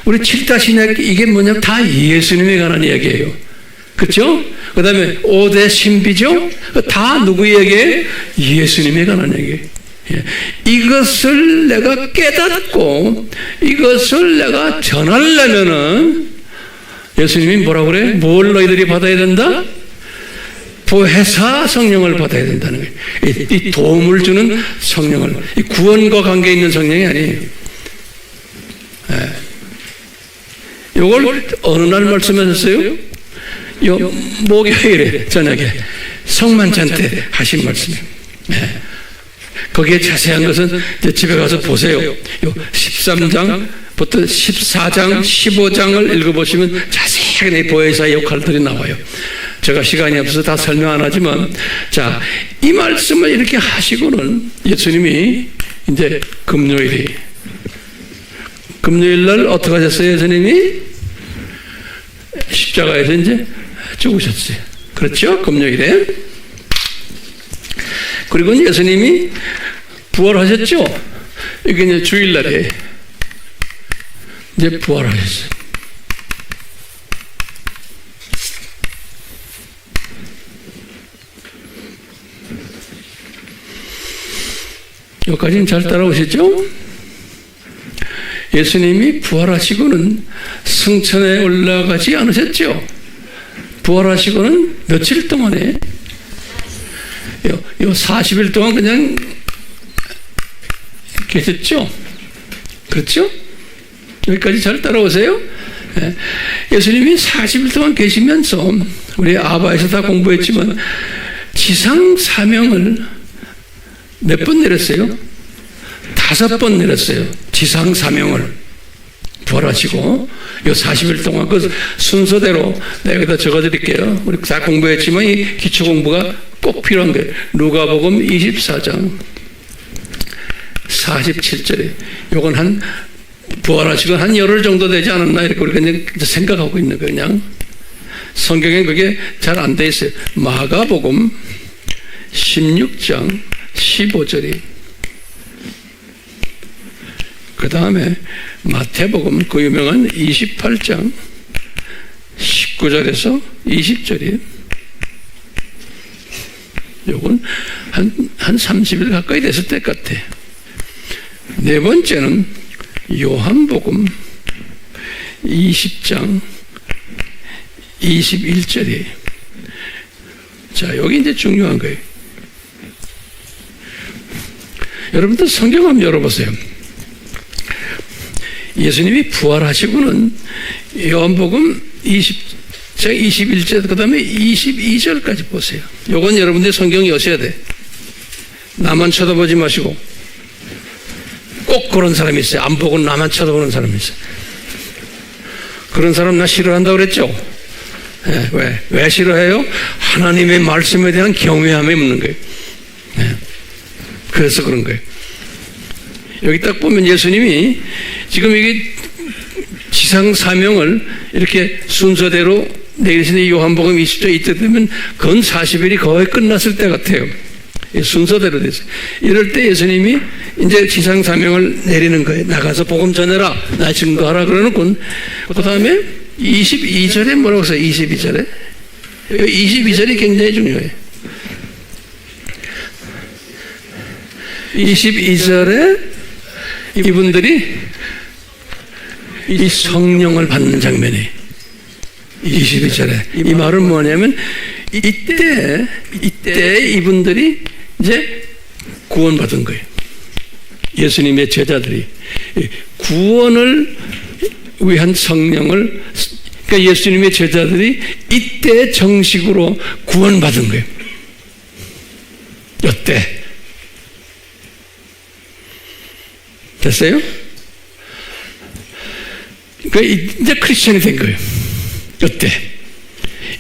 우리 7대 신학 이게 뭐냐면 다 예수님에 관한 이야기예요. 그렇죠? 그 다음에 5대 신비죠? 다 누구 얘기예요? 예수님에 관한 얘기예요. 이것을 내가 깨닫고 이것을 내가 전하려면은 예수님이 뭐라고 그래? 뭘 너희들이 받아야 된다? 보혜사 성령을 받아야 된다는 거예요. 이 도움을 주는 성령을. 이 구원과 관계 있는 성령이 아니에요. 이걸 어느 날 말씀하셨어요? 요 목요일에 저녁에 성만찬 때 하신 말씀이에요. 거기에 자세한 것은 이제 집에 가서 보세요. 요 13장부터 14장, 15장을 읽어보시면 자세하게 보혜사의 역할들이 나와요. 제가 시간이 없어서 다 설명 안 하지만, 자, 이 말씀을 이렇게 하시고는 예수님이 이제 금요일 날 어떻게 하셨어요, 예수님이? 십자가에서 이제 죽으셨어요. 그렇죠? 금요일에. 그리고 예수님이 부활하셨죠? 이게 이제 주일날에 이제 부활하셨어요. 여기까지는 잘 따라오시죠? 예수님이 부활하시고는 승천에 올라가지 않으셨죠? 부활하시고는 며칠 동안에 요 40일 동안 그냥 계셨죠? 그렇죠? 여기까지 잘 따라오세요? 예수님이 40일 동안 계시면서 우리 아바에서 다 공부했지만 지상 사명을 몇 번 내렸어요? 5번 내렸어요. 지상 사명을. 부활하시고 요 40일 동안 그 순서대로 내가 여기다 적어드릴게요. 우리 다 공부했지만 이 기초 공부가 꼭 필요한 거예요. 누가복음 24장 47절에 요건 한 부활하시고 한 열흘 정도 되지 않았나 이렇게 우리가 이제 생각하고 있는 거예요. 그냥 성경에 그게 잘 안 돼 있어요. 마가복음 16장 15절이 그 다음에 마태복음 그 유명한 28장 19절에서 20절이 요건 한 30일 가까이 됐을 때 같아. 네 번째는 요한복음 20장 21절이 자 여기 이제 중요한 거예요. 여러분들 성경 한번 열어보세요. 예수님이 부활하시고는 요한복음 20장 21절 그 다음에 22절까지 보세요. 요건 여러분들 성경 여셔야 돼. 나만 쳐다보지 마시고 꼭 그런 사람이 있어요. 안 보고 나만 쳐다보는 사람이 있어요. 그런 사람 나 싫어한다고 그랬죠? 네, 왜 싫어해요? 하나님의 말씀에 대한 경외함이 없는 거예요. 네. 그래서 그런 거예요. 여기 딱 보면 예수님이 지금 이게 지상 사명을 이렇게 순서대로 내리시는 요한복음 20장 이때 되면 건 40일이 거의 끝났을 때 같아요. 순서대로 됐어요. 이럴 때 예수님이 이제 지상 사명을 내리는 거예요. 나가서 복음 전해라. 나 증거하라. 그러는군. 그 다음에 22절에 뭐라고 써요? 22절에? 22절이 굉장히 중요해요. 22절에 이분들이 이 성령을 받는 장면이 22절에 이 말은 뭐냐면 이때 이분들이 이제 구원받은 거예요. 예수님의 제자들이 구원을 위한 성령을 그러니까 예수님의 제자들이 이때 정식으로 구원받은 거예요. 이때 됐어요? 그러니까 이제 크리스천이 된 거예요. 이때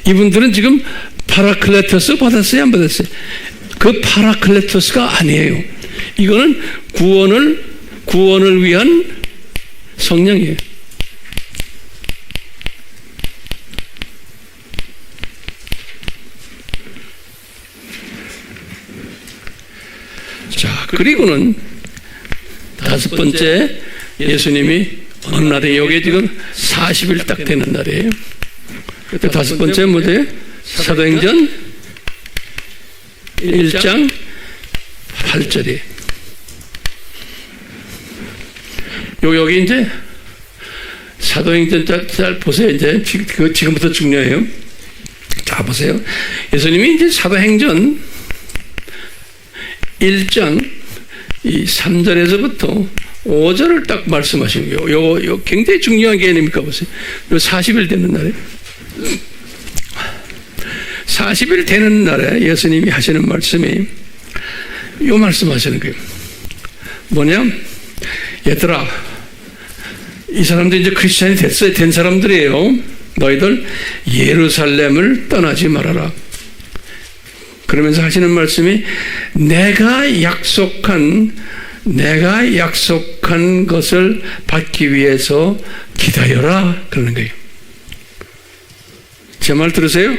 이분들은 지금 파라클레토스 받았어요? 안 받았어요? 그 파라클레토스가 아니에요. 이거는 구원을 위한 성령이에요. 자, 그리고는 다섯 번째, 예수님이 어느 날에, 여기 지금 40일 딱 되는 날이에요. 그 다섯 번째 뭐예요? 사도행전 1장 8절이에요. 여기 이제 사도행전 잘 보세요. 이제 지금부터 중요해요. 자, 보세요. 예수님이 이제 사도행전 1장 이 3절에서부터 5절을 딱 말씀하신 거예요. 요 굉장히 중요한 개념이니까 보세요. 요 40일 되는 날에 40일 되는 날에 예수님이 하시는 말씀이 요 말씀하시는 거예요. 뭐냐? 얘들아, 이 사람들 이제 크리스찬이 된 사람들이에요. 너희들 예루살렘을 떠나지 말아라. 그러면서 하시는 말씀이 내가 약속한 것을 받기 위해서 기다려라 그러는 거예요. 제 말 들으세요?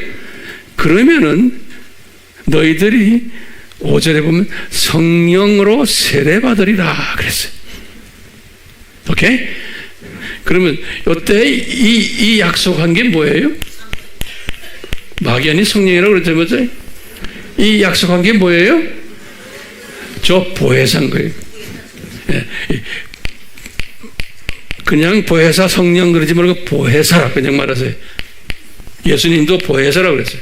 그러면은 너희들이 5절에 보면 성령으로 세례받으리라 그랬어요. 오케이? 그러면 이때 이 약속한 게 뭐예요? 막연히 성령이라고 그랬죠, 맞죠? 이 약속한 게 뭐예요? 저 보혜사인 거예요. 예. 그냥 보혜사 성령 그러지 말고 보혜사라 그냥 말하세요. 예수님도 보혜사라고 그랬어요.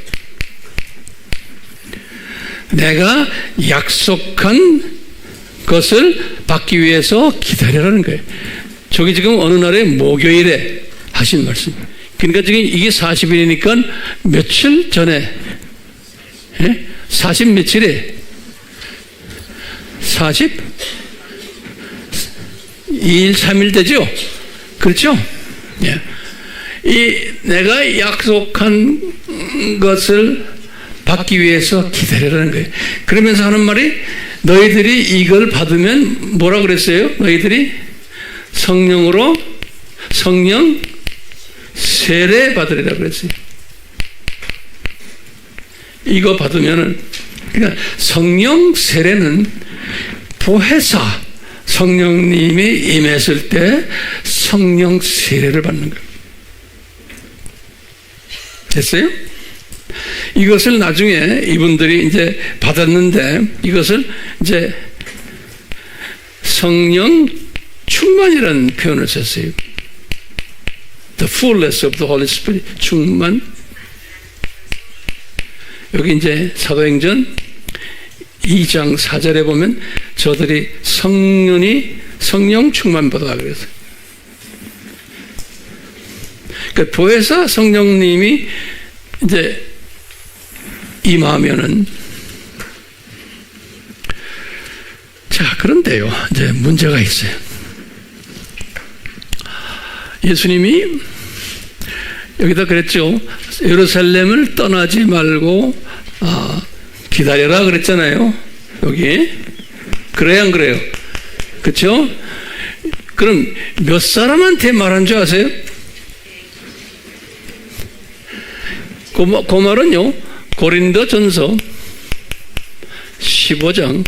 내가 약속한 것을 받기 위해서 기다리라는 거예요. 저기 지금 어느 날에 목요일에 하신 말씀. 그러니까 지금 이게 40일이니까 며칠 전에 40 며칠에 2일 3일 되죠? 그렇죠? 예. 내가 약속한 것을 받기 위해서 기다리라는 거예요. 그러면서 하는 말이 너희들이 이걸 받으면 뭐라 그랬어요? 너희들이 성령 세례 받으리라 그랬어요. 이거 받으면은, 그러니까 성령 세례는 보혜사 성령님이 임했을 때 성령 세례를 받는 거예요. 됐어요? 이것을 나중에 이분들이 이제 받았는데 이것을 이제 성령 충만이라는 표현을 썼어요. The fullness of the Holy Spirit. 충만. 여기 이제 사도행전 2장 4절에 보면 저들이 성령 충만 받아 그랬어요. 그러니까 보혜사 성령님이 이제 임하면은, 자, 그런데요, 이제 문제가 있어요. 예수님이 여기다 그랬죠. 예루살렘을 떠나지 말고 기다려라 그랬잖아요. 여기. 그래요, 안 그래요? 그렇죠? 그럼 몇 사람한테 말한 줄 아세요? 그 말은요, 고린도전서 15장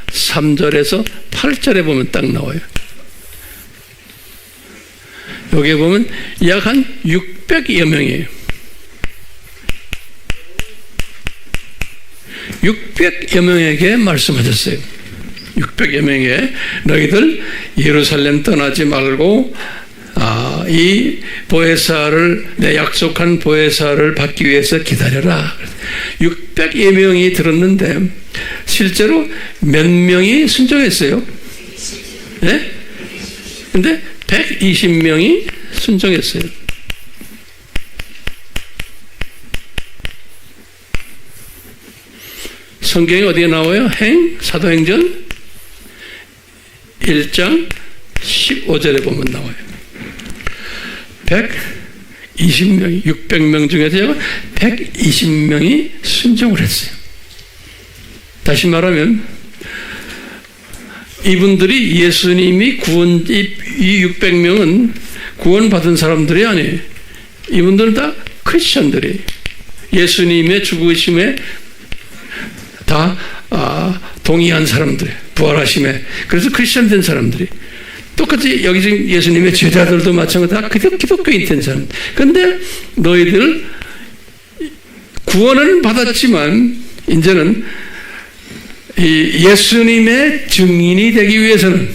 3절에서 8절에 보면 딱 나와요. 여기에 보면 약 한 600여 명이에요. 600여 명에게 말씀하셨어요. 600여 명에게 너희들 예루살렘 떠나지 말고 이 보혜사를, 내 약속한 보혜사를 받기 위해서 기다려라. 600여 명이 들었는데 실제로 몇 명이 순종했어요? 네? 근데 120명이 순종했어요. 성경이 어디에 나와요? 사도행전 1장 15절에 보면 나와요. 20명이 600명 중에서 120명이 순종을 했어요. 다시 말하면 이분들이 예수님이 구원, 이 600명은 구원받은 사람들이 아니에요. 이분들은 다 크리스천들이에요. 예수님의 죽으심에 다 동의한 사람들, 부활하심에. 그래서 크리스천 된 사람들이. 똑같이 여기 지금 예수님의 제자들도 마찬가지로 다 기독교인 된 사람. 그런데 너희들 구원은 받았지만 이제는 이 예수님의 증인이 되기 위해서는,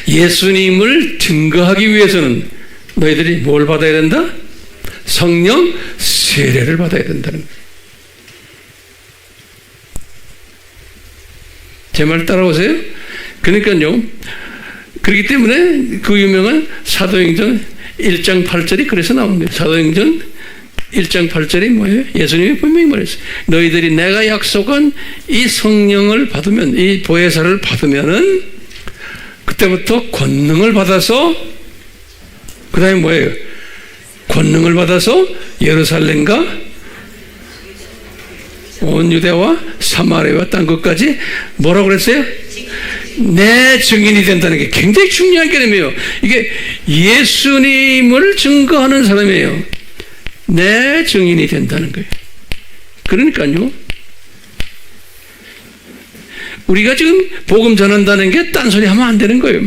예수님을 증거하기 위해서는 너희들이 뭘 받아야 된다? 성령 세례를 받아야 된다는 거예요. 제 말 따라오세요? 그러니까요. 그렇기 때문에 그 유명한 사도행전 1장 8절이 그래서 나오는 거예요. 사도행전 1장 8절이 뭐예요? 예수님이 분명히 말했어요. 너희들이 내가 약속한 이 성령을 받으면, 이 보혜사를 받으면은 그때부터 권능을 받아서, 그 다음에 뭐예요? 권능을 받아서 예루살렘과 온 유대와 사마리아와 땅 끝까지 뭐라고 그랬어요? 내 증인이 된다는 게 굉장히 중요한 개념이에요. 이게 예수님을 증거하는 사람이에요. 내 증인이 된다는 거예요. 그러니까요, 우리가 지금 복음 전한다는 게 딴소리 하면 안 되는 거예요.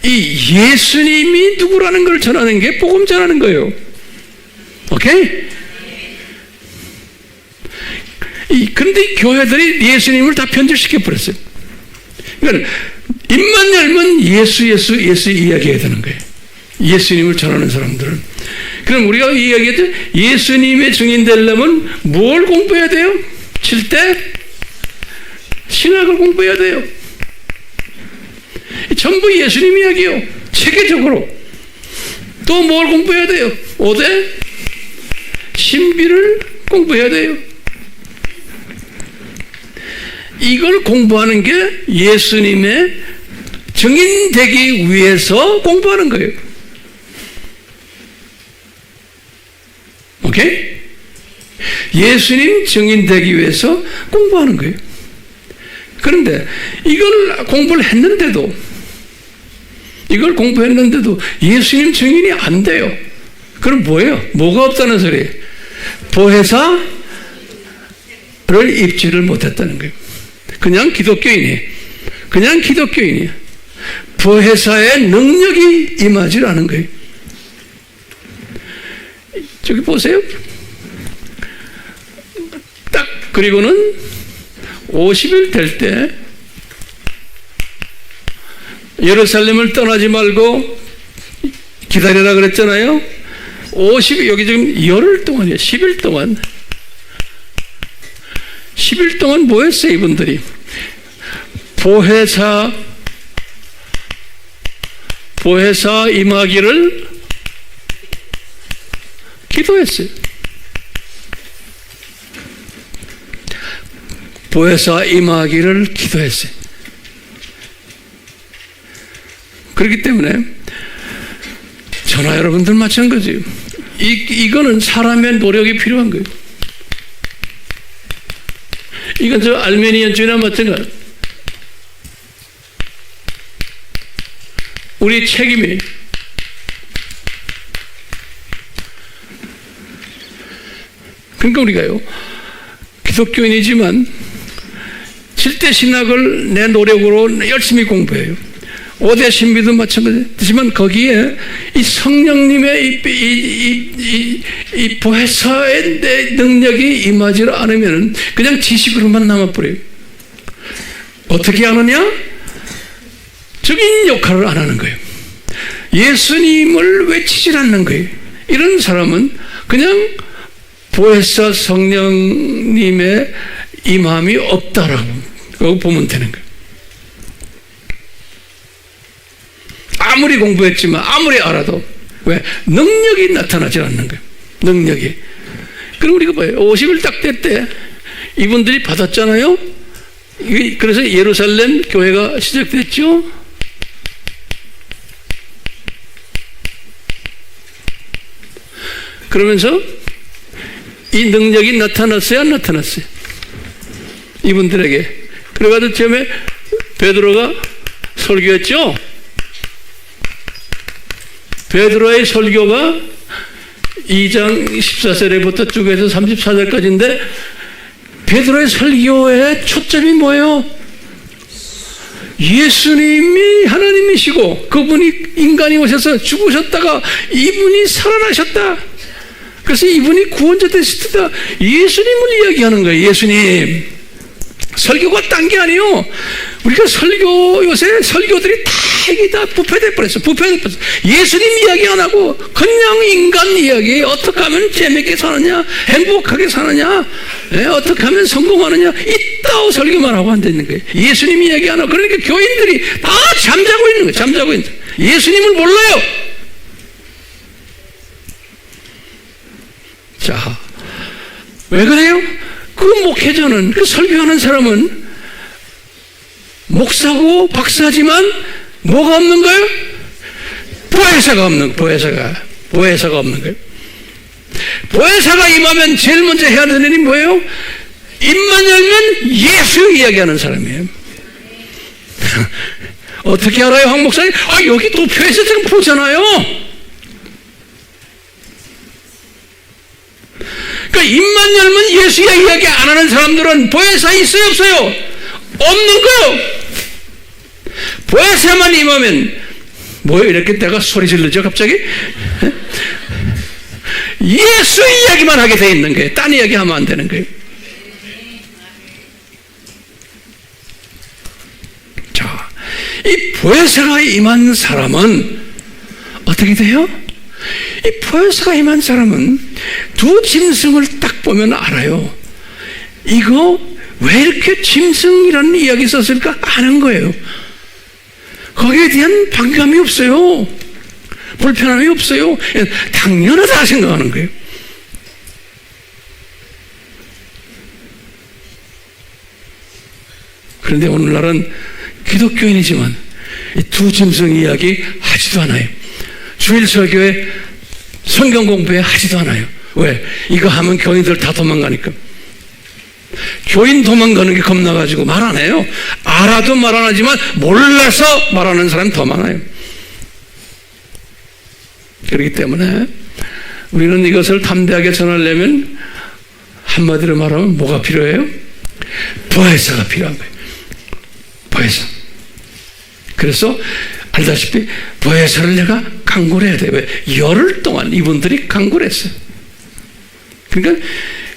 이 예수님이 누구라는 걸 전하는 게 복음 전하는 거예요. 오케이? 그런데 교회들이 예수님을 다 편집시켜 버렸어요. 그러니까 입만 열면 예수 이야기해야 되는 거예요. 예수님을 전하는 사람들은. 그럼 우리가 이야기했죠. 예수님의 증인 되려면 뭘 공부해야 돼요? 7대 신학을 공부해야 돼요. 전부 예수님 이야기요. 체계적으로. 또 뭘 공부해야 돼요? 5대 신비를 공부해야 돼요. 이걸 공부하는 게 예수님의 증인 되기 위해서 공부하는 거예요. 오케이? 예수님 증인 되기 위해서 공부하는 거예요. 그런데 이걸 공부를 했는데도, 이걸 공부했는데도 예수님 증인이 안 돼요. 그럼 뭐예요? 뭐가 없다는 소리예요? 보혜사를 입지를 못했다는 거예요. 그냥 기독교인이에요. 그냥 기독교인이에요. 보혜사의 능력이 임하지 않은 거예요. 저기 보세요. 딱 그리고는 50일 될 때 예루살렘을 떠나지 말고 기다리라 그랬잖아요. 50일, 여기 지금 열흘 동안이에요. 10일 동안. 10일 동안 뭐 했어요, 이분들이? 보혜사 임하기를 기도했어요. 보혜사 임하기를 기도했어요. 그렇기 때문에 저나 여러분들 마찬가지예요. 이거는 사람의 노력이 필요한 거예요. 이건 저 알메니안주의나 마찬가지. 우리 책임이에요. 그러니까 우리가요, 기독교인이지만 7대 신학을 내 노력으로 열심히 공부해요. 5대 신비도 마찬가지지만 거기에 이 성령님의 이 보혜사의 내 능력이 임하지 않으면 그냥 지식으로만 남아버려요. 어떻게 하느냐? 적인 역할을 안 하는 거예요. 예수님을 외치질 않는 거예요. 이런 사람은 그냥 보혜사 성령님의 임함이 없다라고 보면 되는 거예요. 아무리 공부했지만 아무리 알아도 왜? 능력이 나타나지 않는 거예요. 능력이. 그럼 우리가 봐요. 50일 딱 됐대. 이분들이 받았잖아요. 그래서 예루살렘 교회가 시작됐죠. 그러면서 이 능력이 나타났어요, 안 나타났어요? 이분들에게. 그래가지고 처음에 베드로가 설교했죠. 베드로의 설교가 2장 14절부터 쭉 해서 34절까지인데 베드로의 설교의 초점이 뭐예요? 예수님이 하나님이시고 그분이 인간이 오셔서 죽으셨다가 이분이 살아나셨다. 그래서 이분이 구원자 되셨다. 예수님을 이야기하는 거예요. 예수님. 설교가 딴 게 아니에요. 우리가 설교, 요새 설교들이 다 이게 다 부패돼 버렸어. 부패돼 버렸어. 예수님 이야기 안 하고 그냥 인간 이야기, 어떻게 하면 재밌게 사느냐, 행복하게 사느냐, 어떻게 하면 성공하느냐, 이따오 설교만 하고 앉아 있는 거예요. 예수님 이야기 안 하고. 그러니까 교인들이 다 잠자고 있는 거예요. 잠자고 있는 거예요. 예수님을 몰라요. 자, 왜 그래요? 그 목회자는, 그 설교하는 사람은 목사고 박사지만 뭐가 없는 거예요? 보혜사가 없는 거예요. 보혜사가 없는 거예요. 보혜사가 임하면 제일 먼저 해야 되는 일이 뭐예요? 입만 열면 예수 이야기하는 사람이에요. 어떻게 알아요, 황 목사님? 아, 여기 도표에서 지금 보잖아요. 그러니까 입만 열면 예수 이야기 안 하는 사람들은 보혜사 있어요, 없어요? 없는 거요. 보혜사만 임하면 뭐예요? 이렇게 내가 소리 지르죠, 갑자기? 예수 이야기만 하게 돼 있는 거예요. 딴 이야기 하면 안 되는 거예요. 자, 이 보혜사가 임한 사람은 어떻게 돼요? 이 보혜사가 임한 사람은 두 짐승을 딱 보면 알아요. 이거 왜 이렇게 짐승이라는 이야기 썼을까 아는 거예요. 거기에 대한 반감이 없어요. 불편함이 없어요. 당연하다 생각하는 거예요. 그런데 오늘날은 기독교인이지만 이 두 짐승 이야기 하지도 않아요. 주일 설교에 성경 공부에 하지도 않아요. 왜? 이거 하면 교인들 다 도망가니까. 교인 도망가는 게 겁나가지고 말 안 해요. 알아도 말 안 하지만 몰라서 말하는 사람이 더 많아요. 그렇기 때문에 우리는 이것을 담대하게 전하려면 한마디로 말하면 뭐가 필요해요? 보혜사가 필요한 거예요. 보혜사. 그래서 알다시피 보혜사를 내가 강구를 해야 돼요. 왜? 열흘 동안 이분들이 강구를 했어요. 그러니까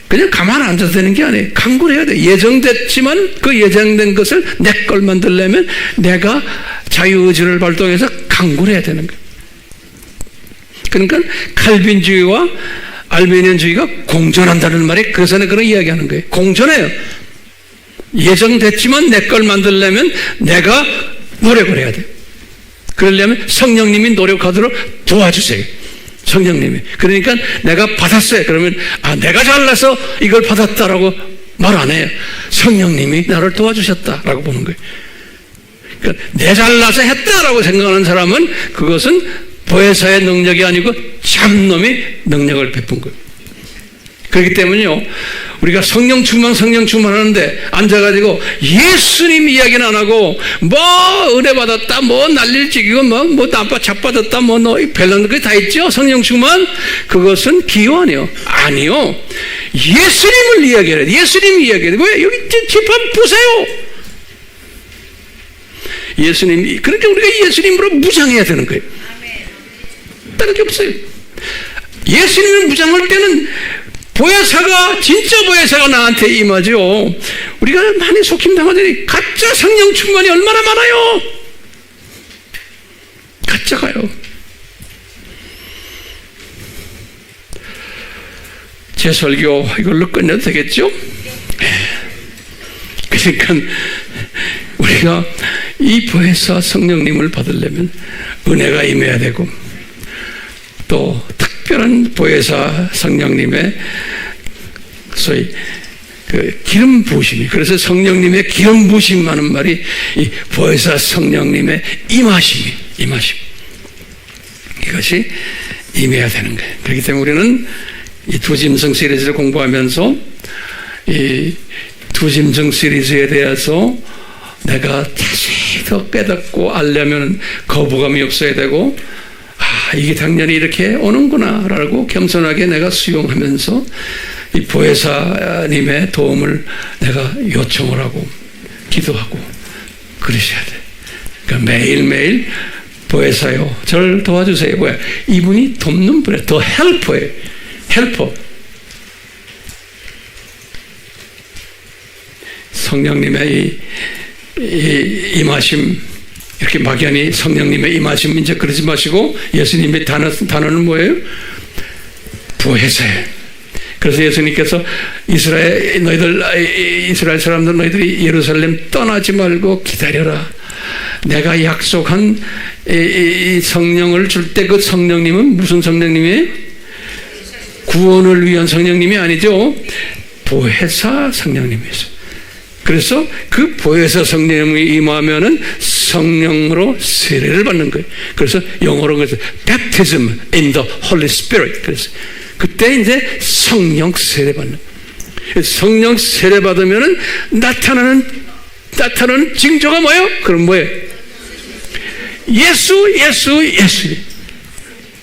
그냥 가만 앉아서 되는 게 아니에요. 강구를 해야 돼요. 예정됐지만 그 예정된 것을 내 걸 만들려면 내가 자유의지를 발동해서 강구를 해야 되는 거예요. 그러니까 칼빈주의와 알베니안주의가 공존한다는 말이 그래서 내가 그런 이야기하는 거예요. 공존해요. 예정됐지만 내 걸 만들려면 내가 노력을 해야 돼요. 그러려면 성령님이 노력하도록 도와주세요. 성령님이. 그러니까 내가 받았어요. 그러면 내가 잘나서 이걸 받았다라고 말 안 해요. 성령님이 나를 도와주셨다라고 보는 거예요. 그러니까 내 잘나서 했다라고 생각하는 사람은 그것은 보혜사의 능력이 아니고 참놈이 능력을 베푼 거예요. 그렇기 때문에요, 우리가 성령 충만 하는데 앉아가지고 예수님 이야기는 안 하고 뭐 은혜 받았다, 뭐 난리를 찍이고 뭐 나빠 잡받았다, 뭐 너 별난 거 다 있죠. 성령 충만. 그것은 기원이요. 아니요. 예수님을 이야기해야 돼. 예수님 이야기해야 돼. 왜? 여기 집합 보세요. 예수님. 그러니까 우리가 예수님으로 무장해야 되는 거예요. 다른 게 없어요. 예수님을 무장할 때는 보혜사가, 진짜 보혜사가 나한테 임하죠. 우리가 많이 속임당하더니 가짜 성령 충만이 얼마나 많아요. 가짜가요. 제 설교 이걸로 끝내도 되겠죠? 그러니까 우리가 이 보혜사 성령님을 받으려면 은혜가 임해야 되고, 또 특별한 보혜사 성령님의 소위 그 기름 부으심이, 그래서 성령님의 기름 부으심 하는 말이 이 보혜사 성령님의 임하심, 이것이 임해야 되는 거예요. 그렇기 때문에 우리는 이 두 짐승 시리즈를 공부하면서 이 두 짐승 시리즈에 대해서 내가 자세히 더 깨닫고 알려면 거부감이 없어야 되고, 이게 당연히 이렇게 오는구나 라고 겸손하게 내가 수용하면서 이 보혜사님의 도움을 내가 요청을 하고 기도하고 그러셔야 돼. 그러니까 매일매일 보혜사요, 저를 도와주세요. 뭐야? 이분이 돕는 분이에요. 더 헬퍼예요. 헬퍼. 성령님의 이 임하심, 이렇게 막연히 성령님의 임하심 이제 그러지 마시고 예수님의 단어는 뭐예요? 보혜사예요. 그래서 예수님께서 이스라엘 사람들 너희들이 예루살렘 떠나지 말고 기다려라. 내가 약속한 이 성령을 줄 때 그 성령님은 무슨 성령님이에요? 구원을 위한 성령님이 아니죠. 보혜사 성령님이죠. 그래서 그 보혜사 성령이 임하면은 성령으로 세례를 받는 거예요. 그래서 영어로 그래서 baptism in the Holy Spirit. 그래서 그때 이제 성령 세례 받는 거예요. 성령 세례 받으면은 나타나는 징조가 뭐예요? 그럼 뭐예요?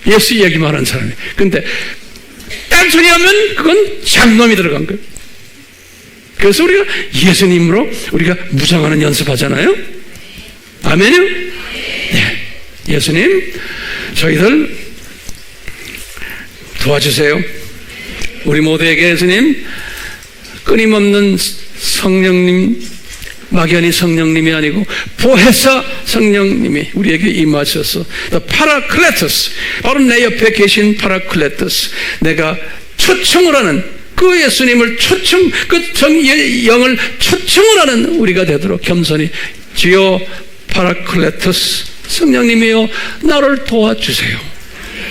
예수 얘기만 하는 사람이에요. 근데 딴소리 하면 그건 잡놈이 들어간 거예요. 그래서 우리가 예수님으로 우리가 무장하는 연습하잖아요. 아멘요? 네. 예수님, 저희들 도와주세요. 우리 모두에게 예수님, 끊임없는 성령님, 막연히 성령님이 아니고 보혜사 성령님이 우리에게 임하셔서 파라클레토스, 바로 내 옆에 계신 파라클레토스, 내가 초청을 하는 그 예수님을 영을 초청을 하는 우리가 되도록 겸손히 주여 파라클레토스 성령님이여 나를 도와주세요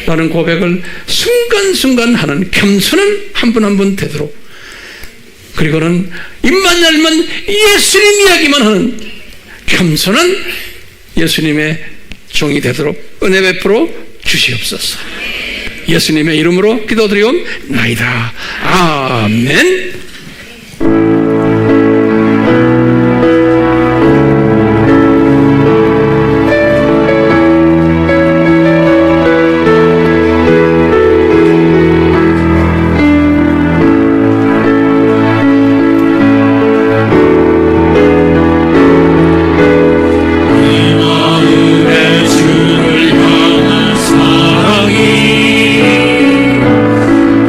라는 고백을 순간순간 하는 겸손한 한 분 한 분 되도록, 그리고는 입만 열면 예수님 이야기만 하는 겸손한 예수님의 종이 되도록 은혜 베풀어 주시옵소서. 예수님의 이름으로 기도드리옵나이다. 아멘.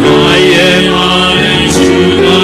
나의 마음의 주가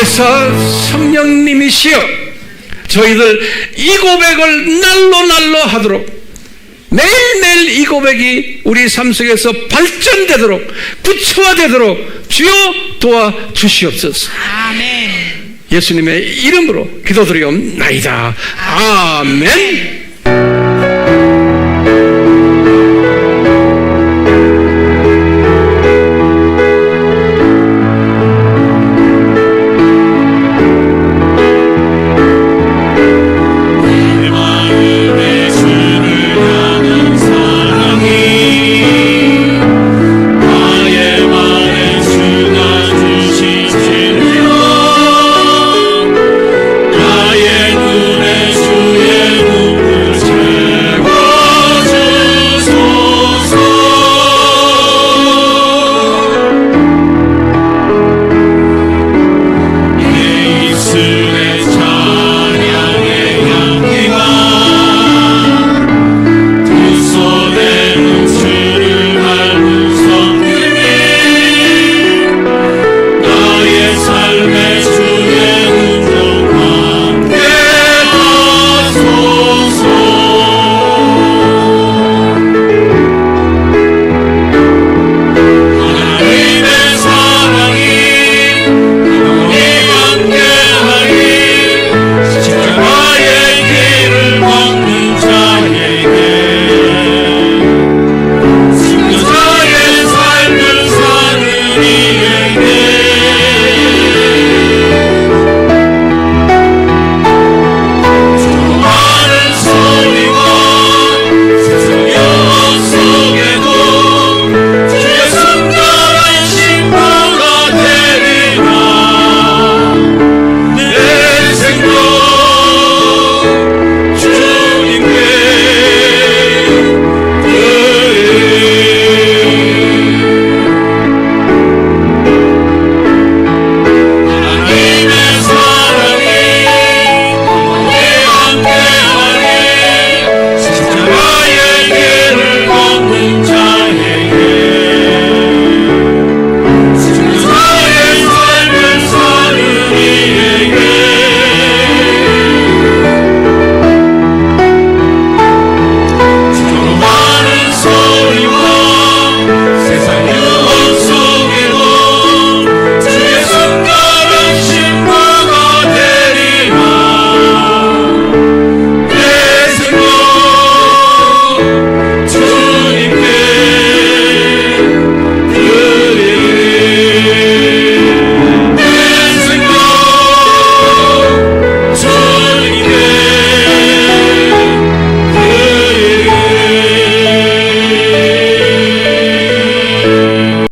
그래서 성령님이시여 저희들 이 고백을 날로 하도록 매일매일 이 고백이 우리 삶 속에서 발전되도록 구체화되도록 주여 도와주시옵소서. 아멘. 예수님의 이름으로 기도드리옵나이다. 아멘.